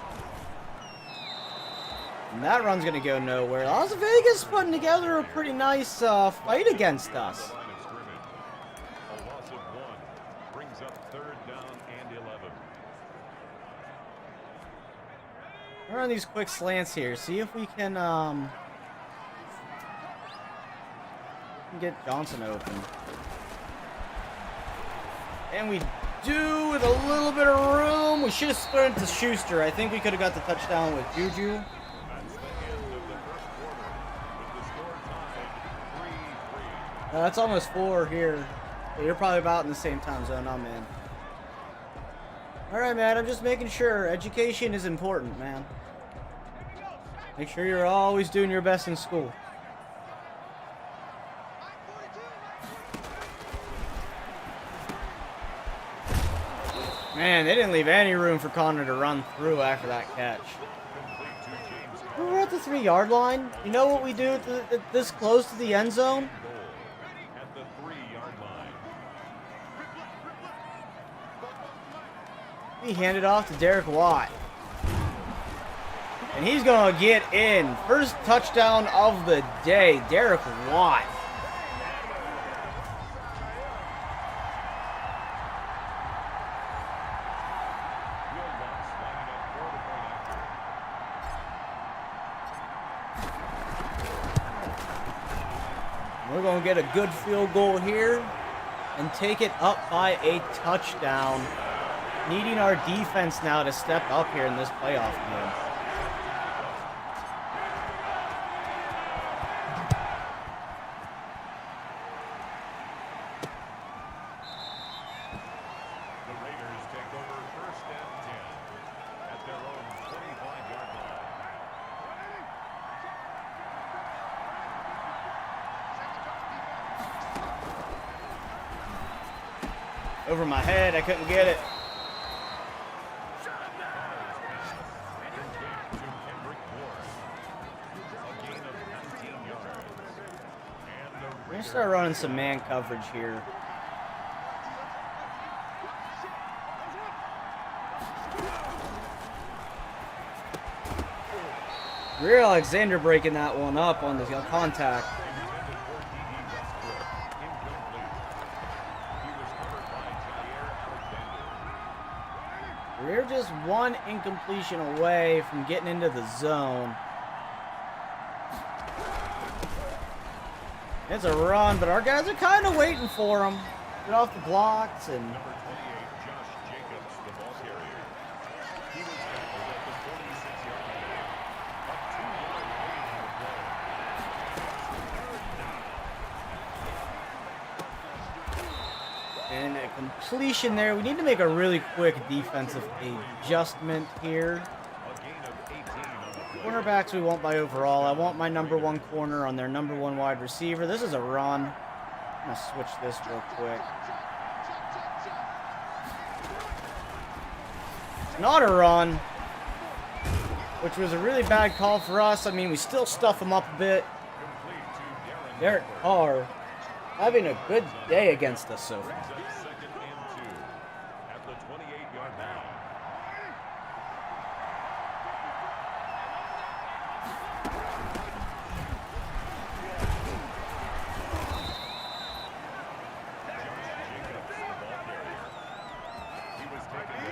And that run's going to go nowhere. Las Vegas putting together a pretty nice fight against us. Run these quick slants here. See if we can get Johnson open. And we do with a little bit of room. We should have sprinted to Schuster. I think we could have got the touchdown with Juju. That's the end of the first quarter with the score tied 3-3. That's almost 4 here. Yeah, you're probably about in the same time zone I'm in. Alright, man. I'm just making sure. Education is important, man. Make sure you're always doing your best in school. Man, they didn't leave any room for Connor to run through after that catch. We're at the 3-yard line. You know what we do this close to the end zone? At the 3-yard line. We hand it off to Derek Watt. And he's going to get in. First touchdown of the day, Derek Watt. We're going to get a good field goal here and take it up by a touchdown. Needing our defense now to step up here in this playoff game. The Raiders take over first and 10 at their own 25-yard line. Over my head, I couldn't get it. We're going to start running some man coverage here. Rear Alexander breaking that one up on the contact. We're just one incompletion away from getting into the zone. It's a run, but our guys are kind of waiting for him. Get off the blocks and... Number 28, Josh Jacobs, the ball carrier. He was tackled at the 46-yard line. A 2-yard gain on the play. And a completion there. We need to make a really quick defensive adjustment here. A gain of 18 on the play. Cornerbacks we want by overall. I want my number 1 corner on their number 1 wide receiver. This is a run. I'm going to switch this real quick. It's not a run, which was a really bad call for us. I mean, we still stuff them up a bit. Complete to Derek Carr having a good day against us so far. Brings up second and 2 at the 28-yard line.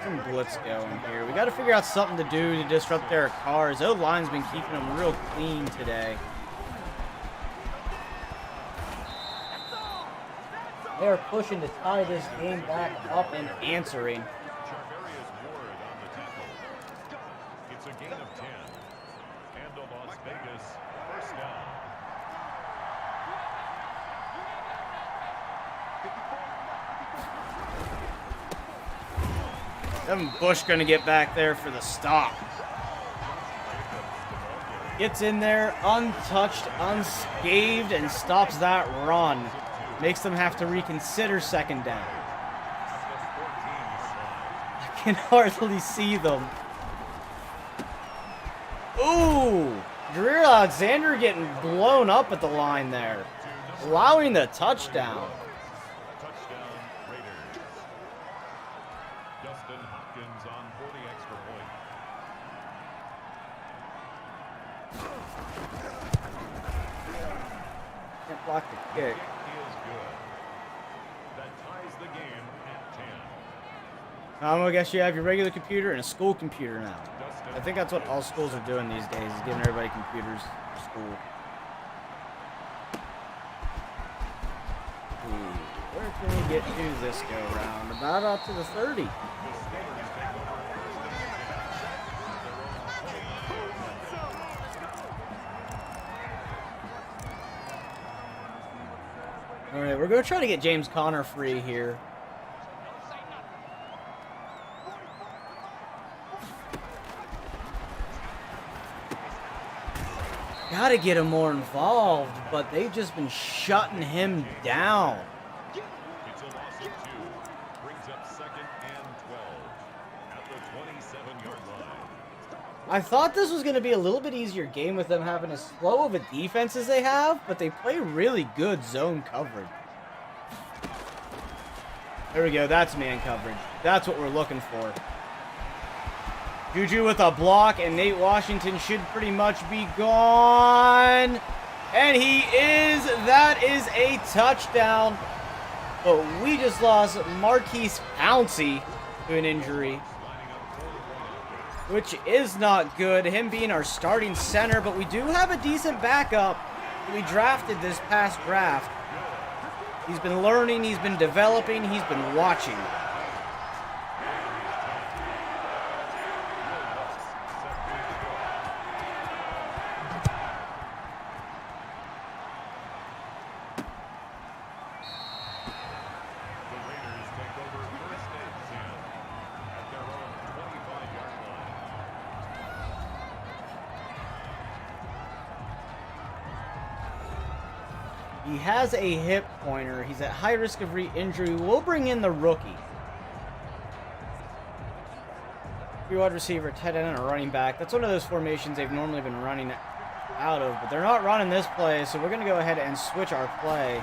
Some blitz going here. We got to figure out something to do to disrupt Derek Carr. His O-line's been keeping him real clean today. They are pushing to tie this game back up and answering. Charvarius Ward on the tackle. It's a gain of 10. And a Las Vegas first down. Devin Bush going to get back there for the stop. Gets in there, untouched, unscathed, and stops that run. Makes them have to reconsider second down. I can hardly see them. Ooh! Greer Alexander getting blown up at the line there. Allowing the touchdown. Touchdown Raiders. Justin Hopkins on for the extra point. Can't block the kick. Is good. That ties the game at 10. I guess you have your regular computer and a school computer now. Dustin I think that's what all schools are doing these days, is giving everybody computers for school. Ooh, where can we get to this go round? About up to the 30. All right, we're going to try to get James Conner free here. Gotta get him more involved, but they've just been shutting him down. It's a loss of 2. Brings up 2nd and 12 at the 27-yard line. I thought this was going to be a little bit easier game with them having as slow of a defense as they have, but they play really good zone coverage. There we go. That's man coverage. That's what we're looking for. Juju with a block, and Nate Washington should pretty much be gone. And he is. That is a touchdown. But we just lost Marquise Pouncey to an injury, which is not good. Him being our starting center, but we do have a decent backup. We drafted this past draft. He's been learning, he's been developing, he's been watching. He has a hip pointer. He's at high risk of re-injury. We'll bring in the rookie. Three wide receiver, tight end, and a running back. That's one of those formations they've normally been running out of, but they're not running this play, so we're going to go ahead and switch our play.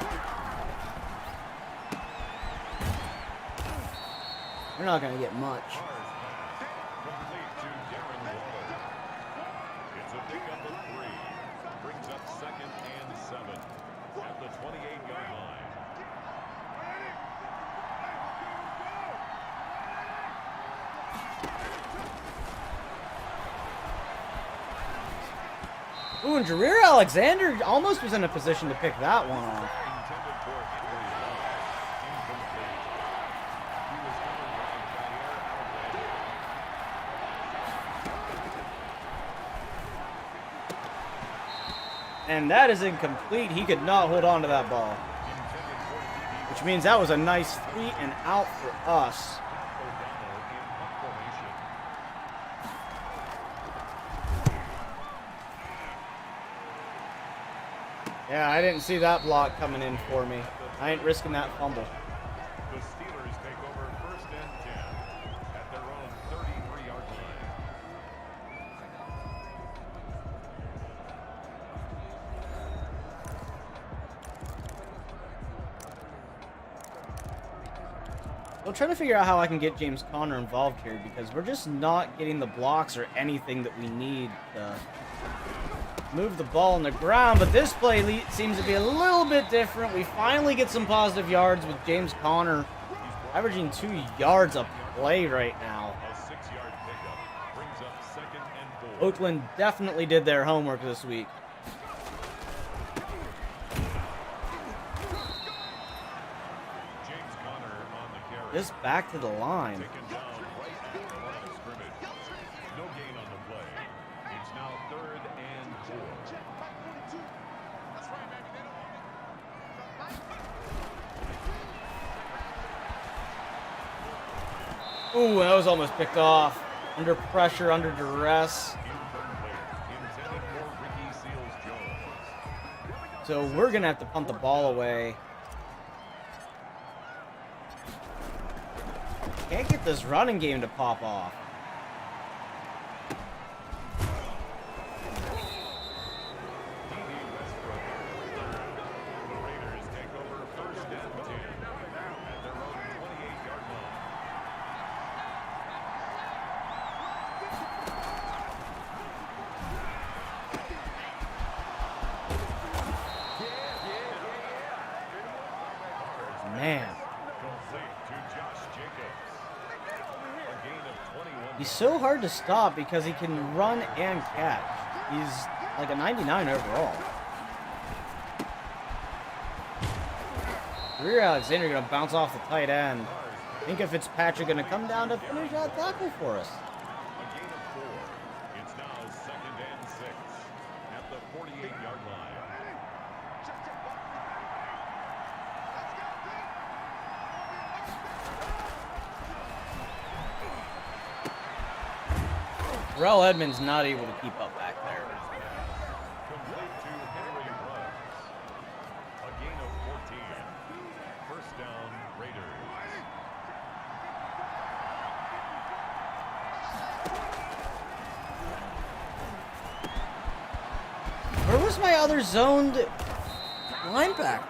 We're not going to get much. It's a pickup of 3. Brings up 2nd and 7 at the 28-yard line. Ooh, and Jareer Alexander almost was in a position to pick that one off. Intended for Henry Wallace. Incomplete. He was covered by Jair Alexander. And that is incomplete. He could not hold on to that ball. Which means that was a nice 3 and out for us. Yeah, I didn't see that block coming in for me. I ain't risking that fumble. The Steelers take over 1st and 10 at their own 33-yard line. We'll try to figure out how I can get James Conner involved here, because we're just not getting the blocks or anything that we need to move the ball on the ground. But this play seems to be a little bit different. We finally get some positive yards with James Conner averaging 2 yards a play right now. A 6-yard pickup brings up 2nd and 4. Oakland definitely did their homework this week. James Conner on the carry. Just back to the line. Taken down right at the line of scrimmage. No gain on the play. It's now 3rd and 4. Ooh, that was almost picked off. Under pressure, under duress. Incomplete. Intended for Ricky Seals-Jones. So we're going to have to punt the ball away. Can't get this running game to pop off. The Raiders take over 1st and 10 at their own 28-yard line. Man. Complete to Josh Jacobs. A gain of 21 so hard to stop because he can run and catch. He's like a 99 overall. Rear Alexander gonna bounce off the tight end. I think if Fitzpatrick gonna come down to finish that tackle for us. A gain of 4. It's now 2nd and 6 at the 48-yard line. Terrell Edmonds not able to keep up back there. Complete to Henry Ruggs. A gain of 14. First down, Raiders. Where was my other zoned linebacker?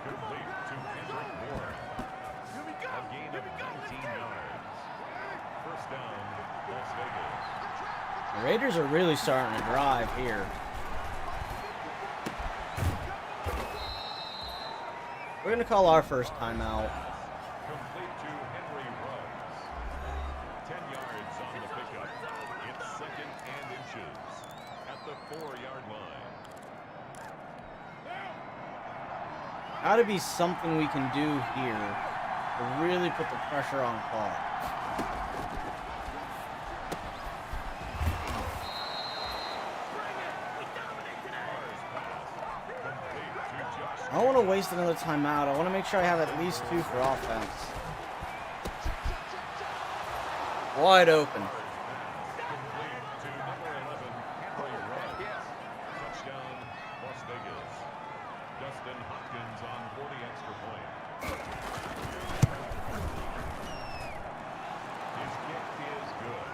Complete to Kendrick Ward. A gain of 19 yards. First down, Las Vegas. The Raiders are really starting to drive here. We're going to call our first timeout. Complete to Henry Ruggs. 10 yards on the pickup. It's 2nd and inches at the 4-yard line. Gotta be something we can do here to really put the pressure on Carr. I don't want to waste another timeout. I want to make sure I have at least 2 for offense. Wide open. Complete to number 11, Henry Ruggs. Touchdown, Las Vegas. Dustin Hopkins on 40 extra point. His kick is good.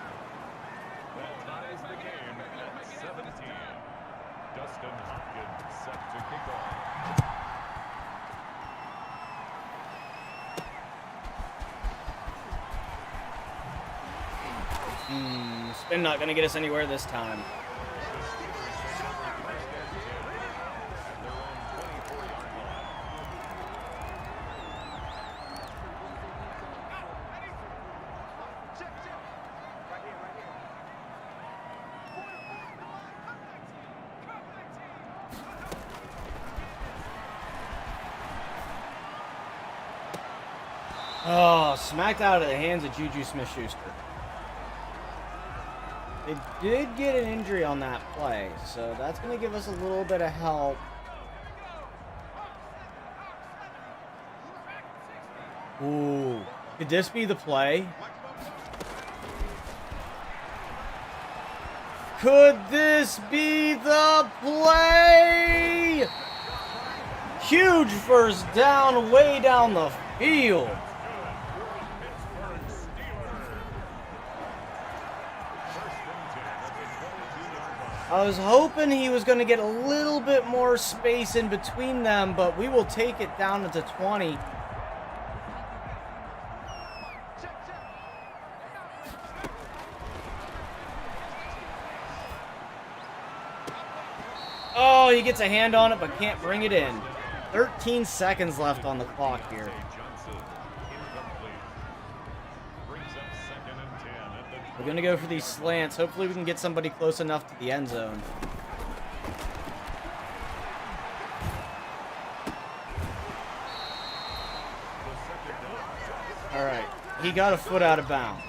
That ties the game at 17. Dustin Hopkins set to kick off. Spin not going to get us anywhere this time. The Steelers take over first and 10 at their own 24-yard line. Oh, smacked out of the hands of Juju Smith-Schuster. They did get an injury on that play, so that's going to give us a little bit of help. Ooh, could this be the play? Could this be the play? Huge first down, way down the field. I was hoping he was going to get a little bit more space in between them, but we will take it down to 20. Oh, he gets a hand on it, but can't bring it in. 13 seconds left on the clock here. We're going to go for these slants. Hopefully we can get somebody close enough to the end zone. All right. He got a foot out of bounds.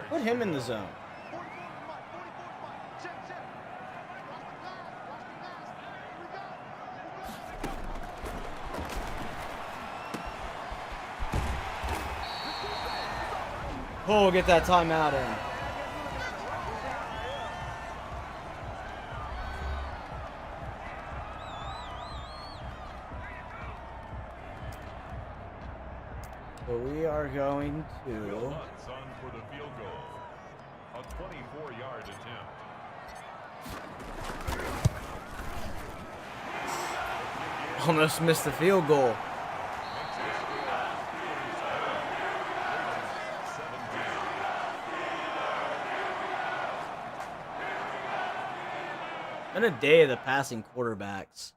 Put him in the zone. Oh, get that timeout in. So we are going to... On for the field goal. A 24-yard attempt. Almost missed the field goal. Been a day of the passing quarterbacks.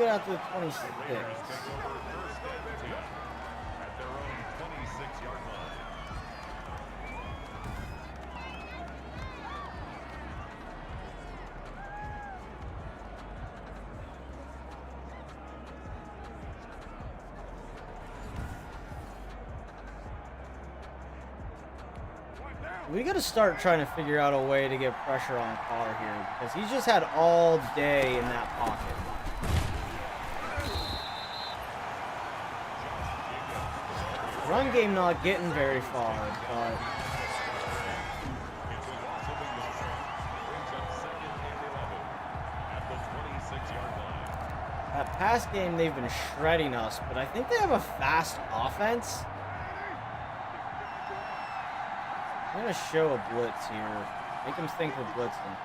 get out to the 26. Raiders take over first and 10 at their own 26-yard line. We got to start trying to figure out a way to get pressure on Carr here because he's just had all day in that pocket. Run game not getting very far, but It's a loss of 11. Brings up second and 11 at the 26-yard line. that pass game they've been shredding us, but I think they have a fast offense. I'm going to show a blitz here. Make them think we're blitzing.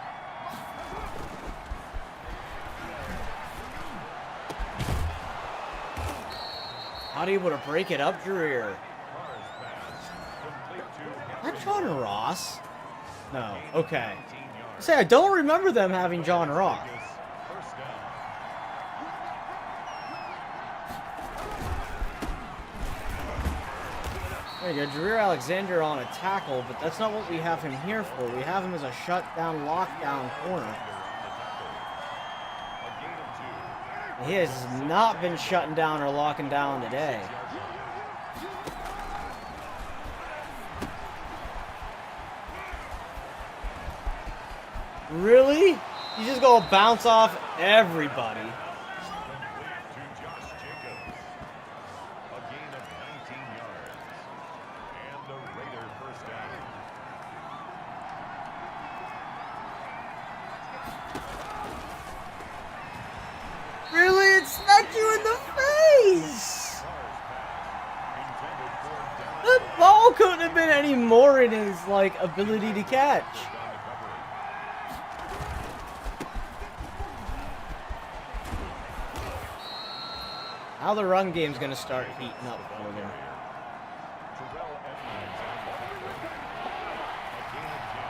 Not able to break it up, Dreer. Carr's pass complete to Not John Ross? No. Okay. 19 yards. Say, I don't remember them having John Ross. First down. There you go, Dreer Alexander on a tackle, but that's not what we have him here for. We have him as a shutdown, lockdown corner. A gain of 2. He has not been shutting down or locking down today. Really? You just gonna bounce off everybody. Complete to Josh Jacobs. A gain of 19 yards. And a Raider first down. Really? It smacked you in the face! Carr's pass intended for down. That ball couldn't have been any more in his, like, ability to catch. On the coverage. Now the run game's gonna start heating up for them. Terrell Edmonds on the tackle. A gain of 10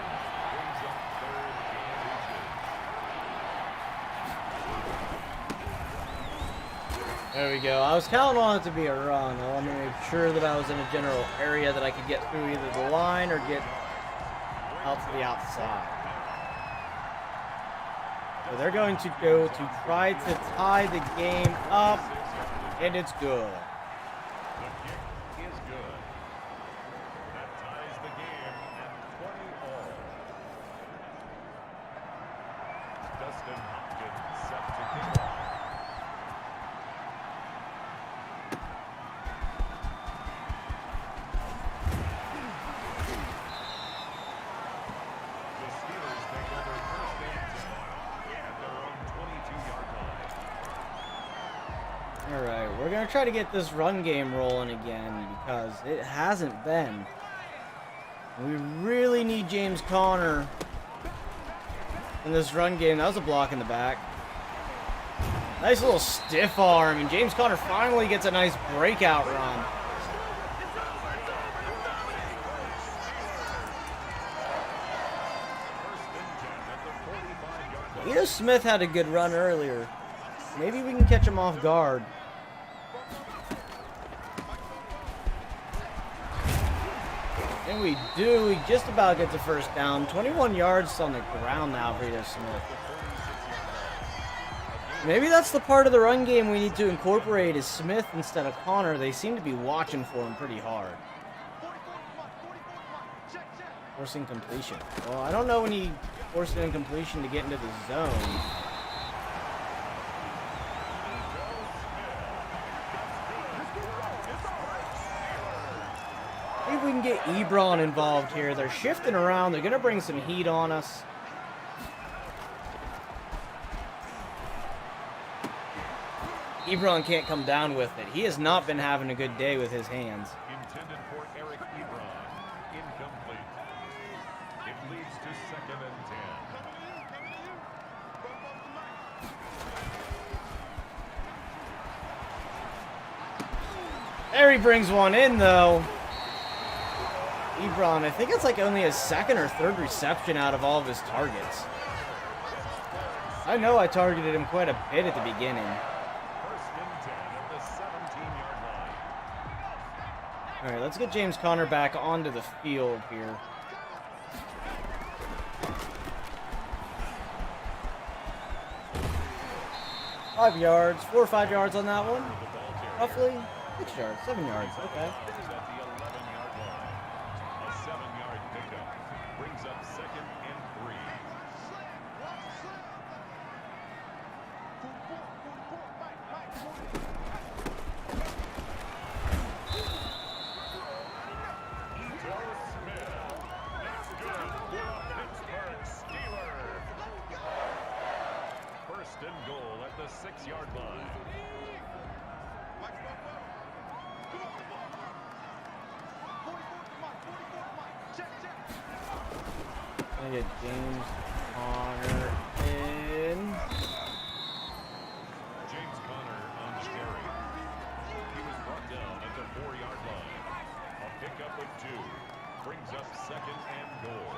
brings up third and 2. There we go. I was counting on it to be a run. I wanted to make sure that I was in a general area that I could get through either the line or get out to the outside. So they're going to go to try to tie the game up, and it's good. The kick is good. That ties the game at 20 all. Dustin Hopkins set to kick off. The Steelers take over first and 10 at their own 22-yard line. Alright, we're going to try to get this run game rolling again because it hasn't been. We really need James Conner in this run game. That was a block in the back. Nice little stiff arm, and James Conner finally gets a nice breakout run. First and 10 at the 45-yard line. You know, Smith had a good run earlier. Maybe we can catch him off guard. And we do. We just about get the first down. 21 yards on the ground now for Edo Smith. Maybe that's the part of the run game we need to incorporate is Smith instead of Conner. They seem to be watching for him pretty hard. Forcing completion. Well, I don't know when he forced an incompletion to get into the zone. See if we can get Ebron involved here. They're shifting around. They're going to bring some heat on us. Ebron can't come down with it. He has not been having a good day with his hands. Intended for Eric Ebron. Incomplete. It leads to second and 10. There he brings one in, though. Ebron, I think it's like only his second or third reception out of all of his targets. I know I targeted him quite a bit at the beginning. All right, let's get James Conner back onto the field here. Five yards, 4 or 5 yards on that one. Roughly 6 yards, 7 yards. Okay. At the 11-yard line. A 7-yard pickup brings up 2nd and 3. First and goal at the 6-yard line. I get James Conner in. James Conner on the carry. He was brought down at the 4-yard line. A pickup of 2 brings up 2nd and goal.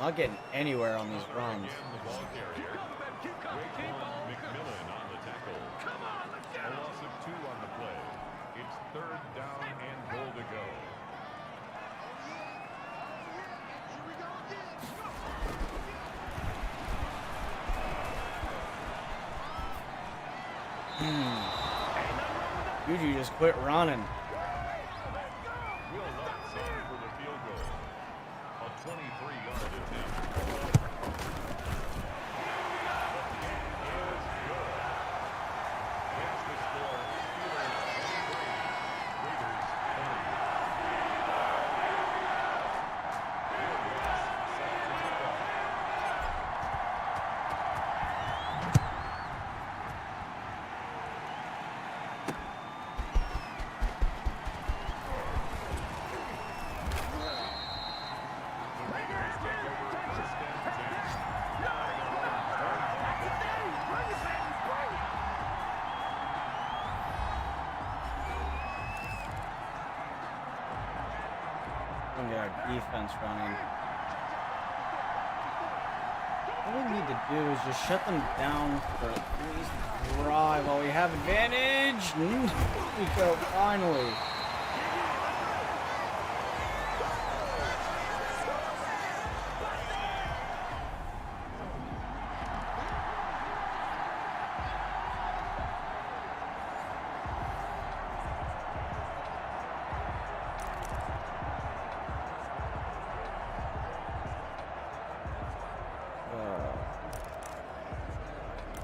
Not getting anywhere on these runs. Again, the ball carrier. McMillan on the tackle. A loss of 2 on the play. It's 3rd down and goal to go. Juju just quit running. Will Lutz on for the field goal. A 23-yard attempt. We're gonna get our defense running. What we need to do is just shut them down for at least a drive while we have advantage. We go, finally.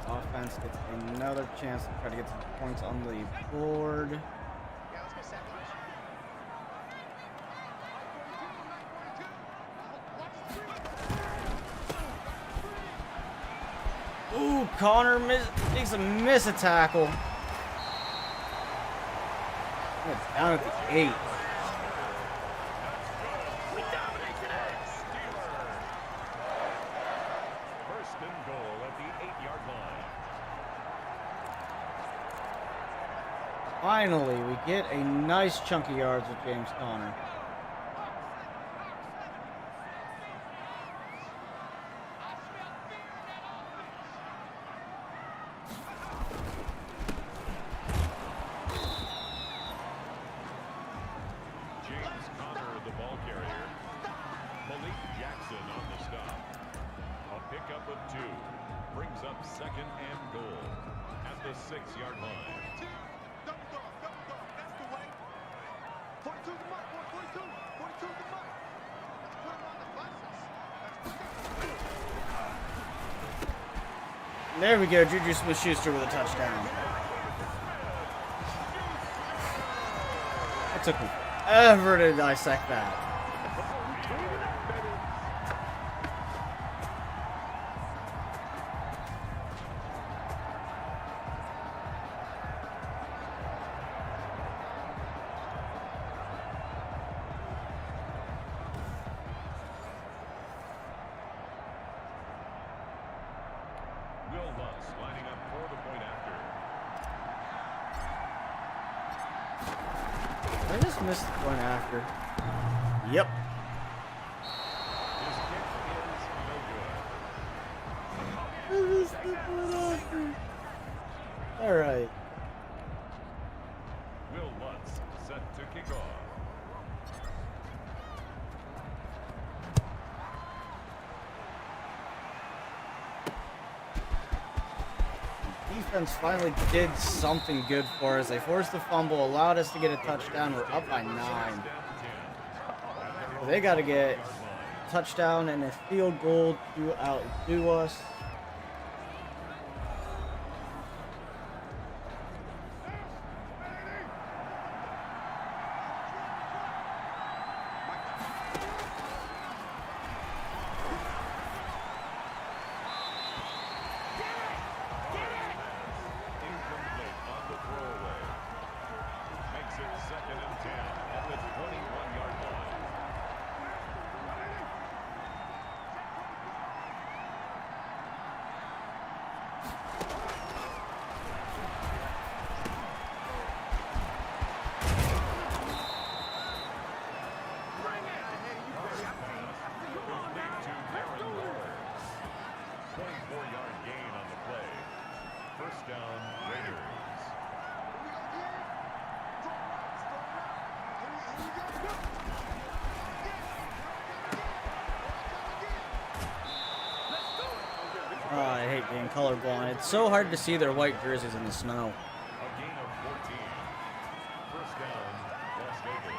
Offense gets another chance to try to get some points on the board. Ooh, Connor makes a miss a tackle. It's down at the 8. First and goal at the 8-yard line. Finally, we get a nice chunk of yards with James Conner. James Conner, the ball carrier. Malik Jackson on the stop. A pickup of 2 brings up 2nd and goal at the 6-yard line. There we go, Juju Smith-Schuster with a touchdown. It took me forever to dissect that. Will Lutz lining up for the point after. I just missed the point after. Yep. His kick is no good. All right. Will Lutz set to kick off. Defense finally did something good for us. They forced the fumble, allowed us to get a touchdown. We're up by 9. They got to get a touchdown and a field goal to outdo us. Oh, I hate being colorblind. It's so hard to see their white jerseys in the snow. A gain of 14. First down, Las Vegas.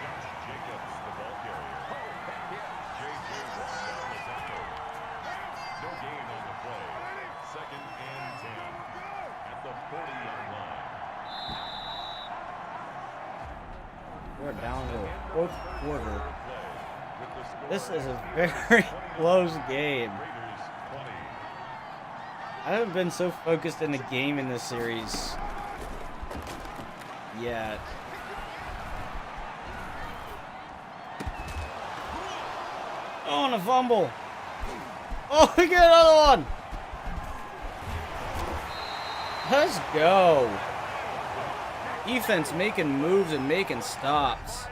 Josh Jacobs, the ball carrier. J.J. walks down the tackle. No gain on the play. Second and 10 at the 40-yard line. We're down to the fourth quarter. Play with the score This is a very close game. Raiders 20. I haven't been so focused in the game in this series yet. Oh, and a fumble. Oh, we get another one. Let's go. Defense making moves and making stops.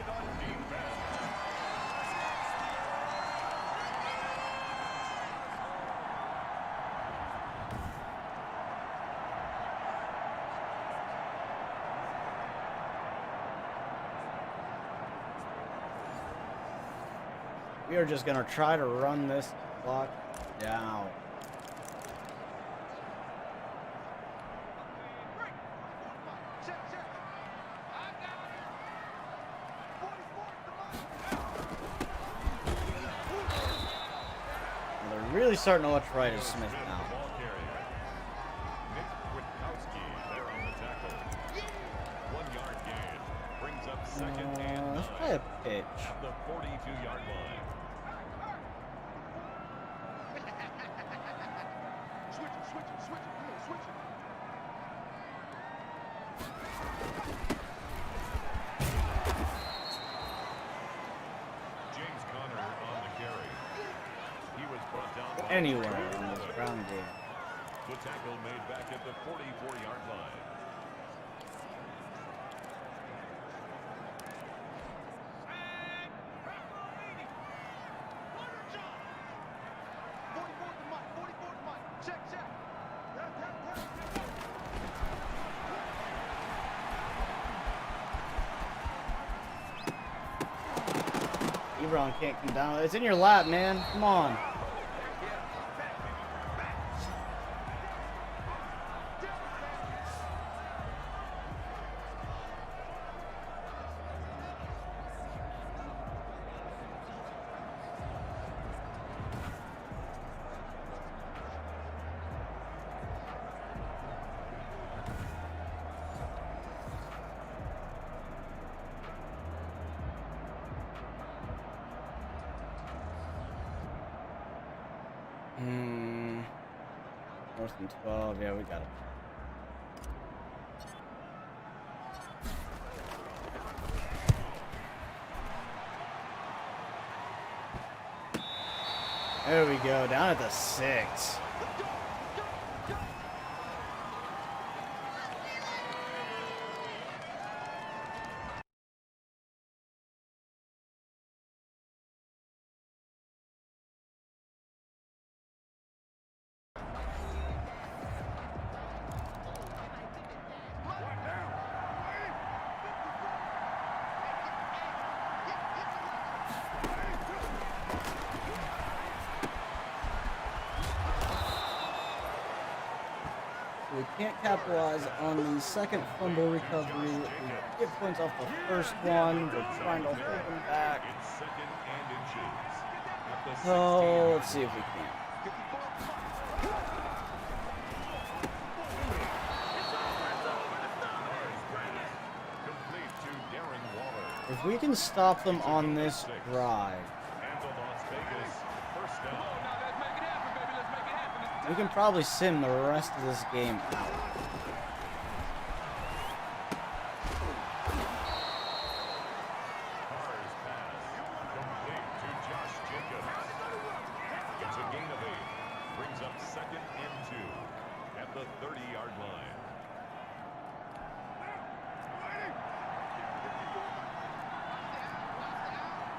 We are just going to try to run this clock down. They're really starting to watch Ryder Smith now. Ball carrier. Nick Witkowski there on the tackle. 1 yard gain. Brings up second and Let's 9 play a pitch. at the 42-yard line. James Conner on the carry. He was brought down by Anywhere on this ground game. the tackle made back at the 44-yard line. Ebron can't come down. It's in your lap, man. Come on. Fourth and 12. Yeah, we got it. There we go, down at the 6. We can't capitalize on the second fumble recovery. We get points off the first one. We're trying to hold them back. It's second and inches. At the Oh, let's see if we can. complete to Darren Waller. If we can stop them on this drive, And the Las Vegas first down. we can probably sim the rest of this game out. Carr's pass. Complete to Josh Jacobs. It's a gain of 8. Brings up second and 2 at the 30-yard line.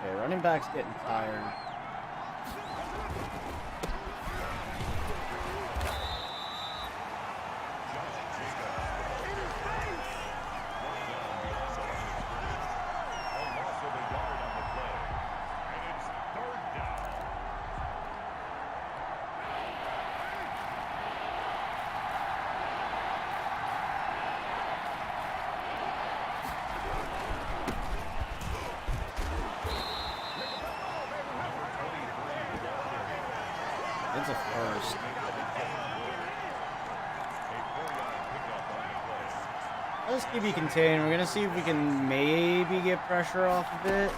Okay, running back's getting tired. It's a first. Let's keep it contained. We're gonna see if we can maybe get pressure off of it.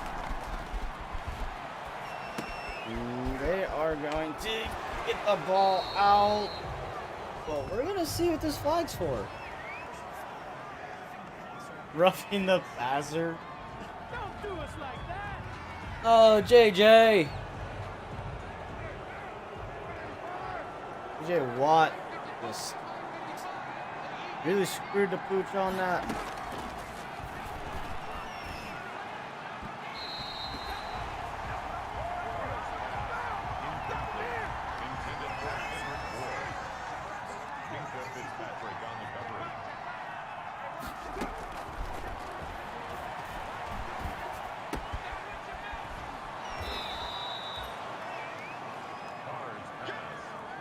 They are going to get the ball out. Well, we're gonna see what this flag's for. Roughing the passer. Don't do us like that. Oh, JJ. JJ Watt just really screwed the pooch on that.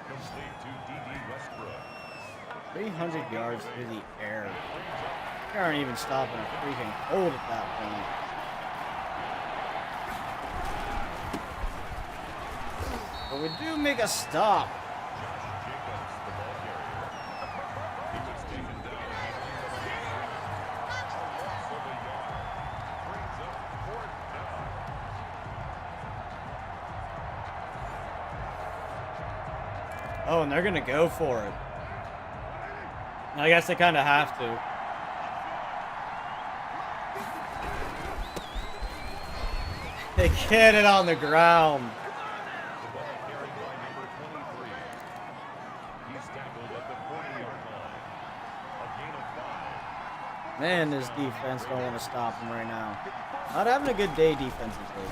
Complete to D.D. Westbrook. 300 yards through the air. They aren't even stopping a freaking hold at that point. But we do make a stop. Josh Jacobs, the ball carrier. He was taken down. A loss of a yard. Brings up fourth down. Oh, and they're going to go for it. I guess they kind of have to. They get it on the ground. The ball carried by number 23. He's tackled at the 40-yard line. A gain of 5. Man, this defense don't want to stop him right now. Not having a good day defensively.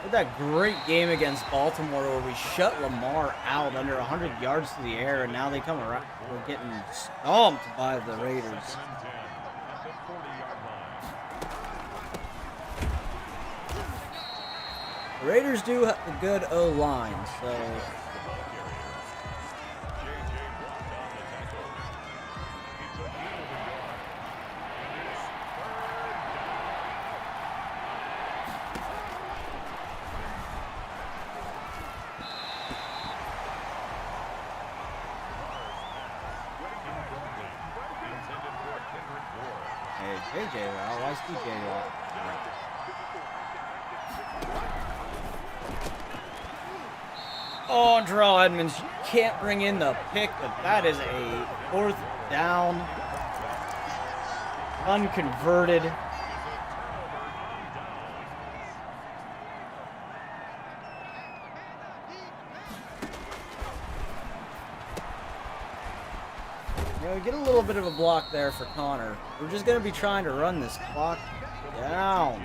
We had that great game against Baltimore where we shut Lamar out under 100 yards to the air, and now they come around. We're getting stomped by the Raiders. Second and 10 at the 40-yard line. The Raiders do have a good O-line, so J.J. Watt on the tackle. It's a gain of a yard. And it's third intended for Kendrick Ward. hey, JJ Watt, why is TJ Watt? Oh, Terrell Edmonds, you can't bring in the pick, but that is a fourth down. Unconverted. Get a little bit of a block there for Connor. We're just going to be trying to run this clock down.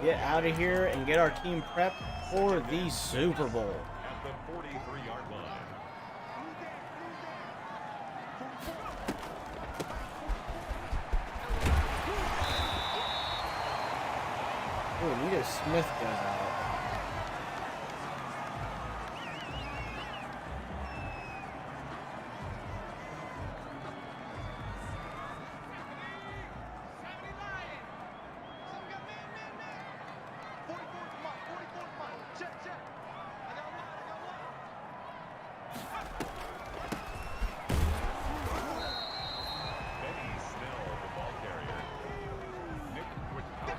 Get out of here and get our team prepped for the Super Bowl. At the 43-yard line. Ooh, Nita Smith goes out.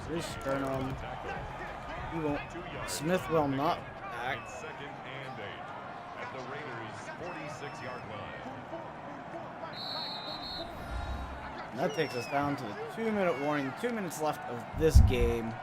Here's Sternum. He won't. Smith will not back. It's 2nd and 8 at the Raiders' 46-yard line. And that takes us down to the 2-minute warning. 2 minutes left of this game.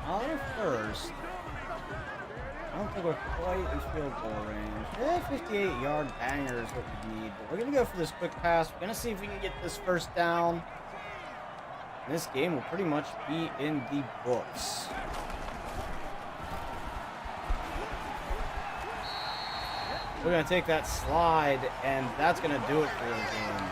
On first. I don't think we're quite in field goal range. 58-yard banger is what we need. But we're going to go for this quick pass. We're going to see if we can get this first down. And this game will pretty much be in the books. We're going to take that slide, and that's going to do it for the game.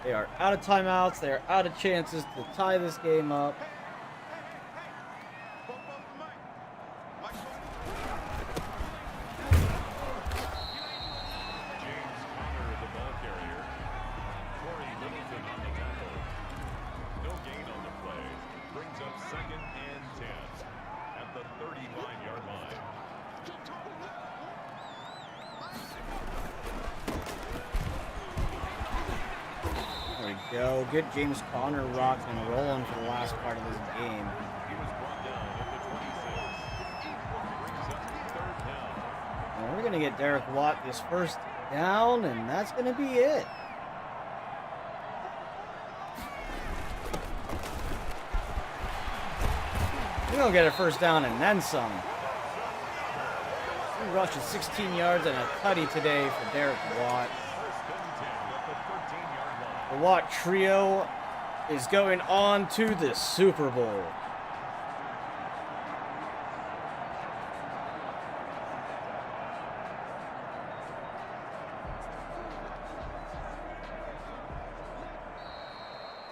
They are out of timeouts. They are out of chances to tie this game up. James Conner, the ball carrier. Corey Littleton on the tackle. No gain on the play. Brings up 2nd and 10 at the 35-yard line. There we go. Get James Conner rocked and rolling for the last part of this game. He was brought down at the 26. Brings up 3rd down. And we're going to get Derek Watt this first down, and that's going to be it. We're going to get a first down and then some. He rushes 16 yards and a tutty today for Derek Watt. 1st and 10 at the 13-yard line. The Watt trio is going on to the Super Bowl.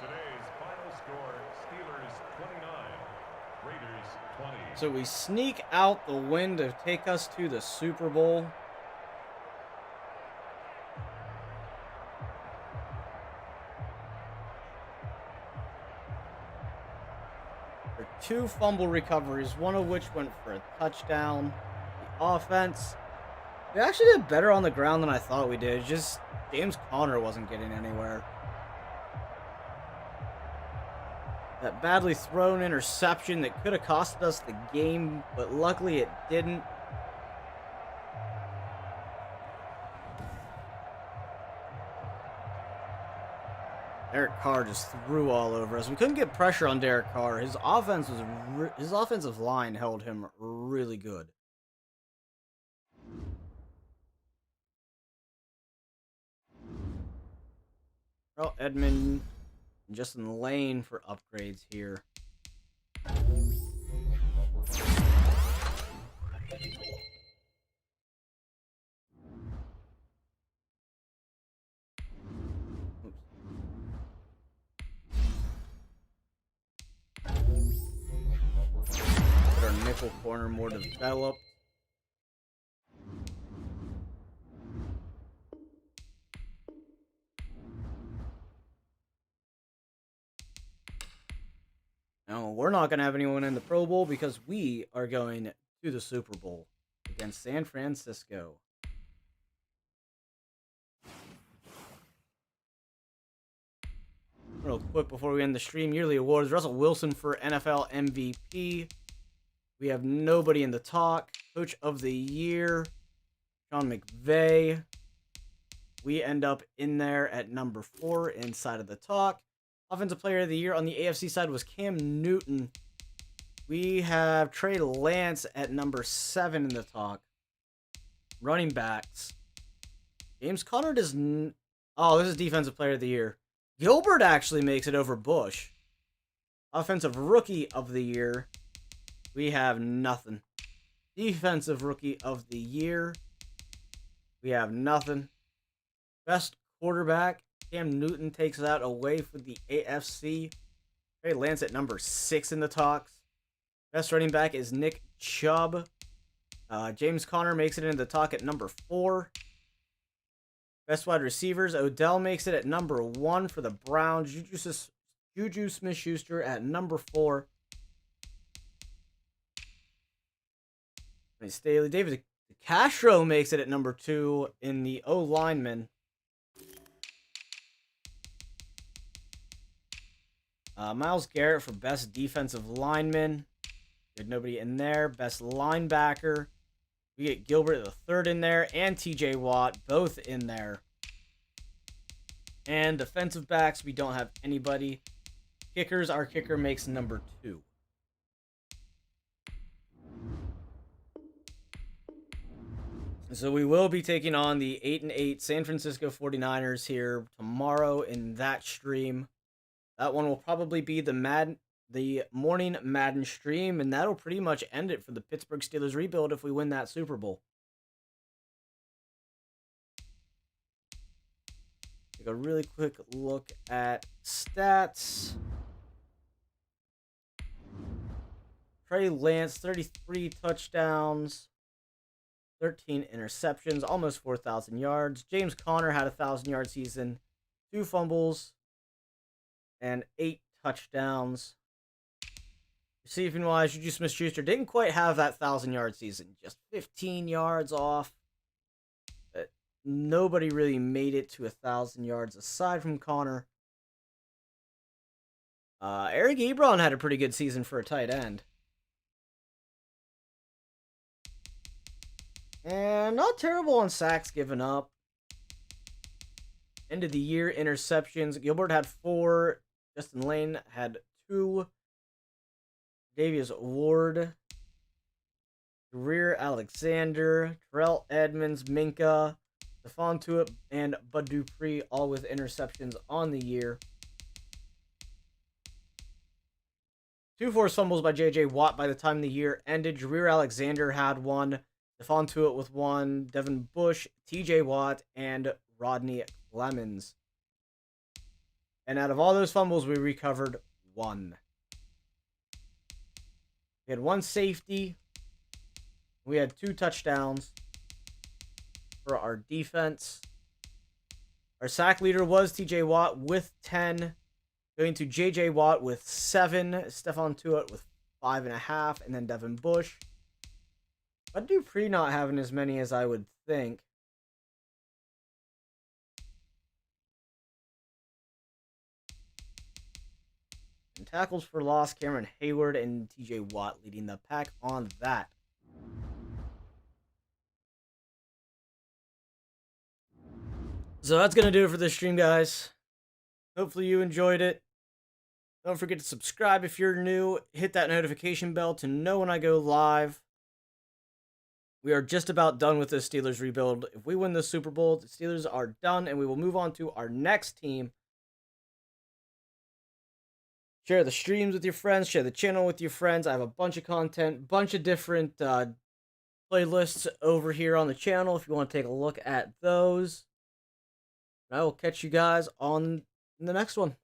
Today's final score, Steelers 29, Raiders 20. So we sneak out the win to take us to the Super Bowl. For 2 fumble recoveries, one of which went for a touchdown. The offense, we actually did better on the ground than I thought we did. Just James Conner wasn't getting anywhere. That badly thrown interception that could have costed us the game, but luckily it didn't. Derek Carr just threw all over us. We couldn't get pressure on Derek Carr. His offensive line held him really good. Well, Edmund just in the lane for upgrades here. Get our nickel corner more developed. No, we're not going to have anyone in the Pro Bowl because we are going to the Super Bowl against San Francisco. Real quick before we end the stream, yearly awards. Russell Wilson for NFL MVP. We have nobody in the talk. Coach of the Year, Sean McVay. We end up in there at number 4 inside of the talk. Offensive Player of the Year on the AFC side was Cam Newton. We have Trey Lance at number 7 in the talk. Running backs. James Conner does... Oh, this is Defensive Player of the Year. Gilbert actually makes it over Bush. Offensive Rookie of the Year. We have nothing. Defensive Rookie of the Year. We have nothing. Best quarterback. Cam Newton takes that away for the AFC. Trey Lance at number 6 in the talks. Best running back is Nick Chubb. James Conner makes it into the talk at number 4. Best wide receivers, Odell makes it at number 1 for the Browns. Juju Smith-Schuster at number 4. Staley. David Castro makes it at number 2 in the O-lineman. Myles Garrett for best defensive lineman. There's nobody in there. Best linebacker. We get Gilbert the 3rd in there and TJ Watt both in there. And defensive backs, we don't have anybody. Kickers, our kicker makes number 2. So we will be taking on the 8-8 San Francisco 49ers here tomorrow in that stream. That one will probably be the morning Madden stream, and that'll pretty much end it for the Pittsburgh Steelers rebuild if we win that Super Bowl. Take a really quick look at stats. Trey Lance, 33 touchdowns, 13 interceptions, almost 4,000 yards. James Conner had a 1,000-yard season, 2 fumbles, and 8 touchdowns. Receiving-wise, Juju Smith-Schuster didn't quite have that 1,000-yard season. Just 15 yards off. But nobody really made it to 1,000 yards aside from Conner. Eric Ebron had a pretty good season for a tight end. And not terrible on sacks given up. End of the year interceptions. Gilbert had 4. Justin Lane had 2. Davius Ward. Greer Alexander. Terrell Edmonds. Minka. Stephon Tuitt and Bud Dupree all with interceptions on the year. 2 forced fumbles by J.J. Watt by the time the year ended. Greer Alexander had 1. Stephon Tuitt with 1. Devin Bush, T.J. Watt, and Rodney Clemens. And out of all those fumbles, we recovered 1. We had 1 safety. We had 2 touchdowns for our defense. Our sack leader was T.J. Watt with 10. Going to J.J. Watt with 7. Stephon Tuitt with 5.5. And then Devin Bush. But Dupree not having as many as I would think. And tackles for loss, Cameron Hayward and TJ Watt leading the pack on that. So that's going to do it for this stream, guys. Hopefully you enjoyed it. Don't forget to subscribe if you're new. Hit that notification bell to know when I go live. We are just about done with the Steelers rebuild. If we win the Super Bowl, the Steelers are done, and we will move on to our next team. Share the streams with your friends. Share the channel with your friends. I have a bunch of content, bunch of different playlists over here on the channel if you want to take a look at those. I will catch you guys on the next one.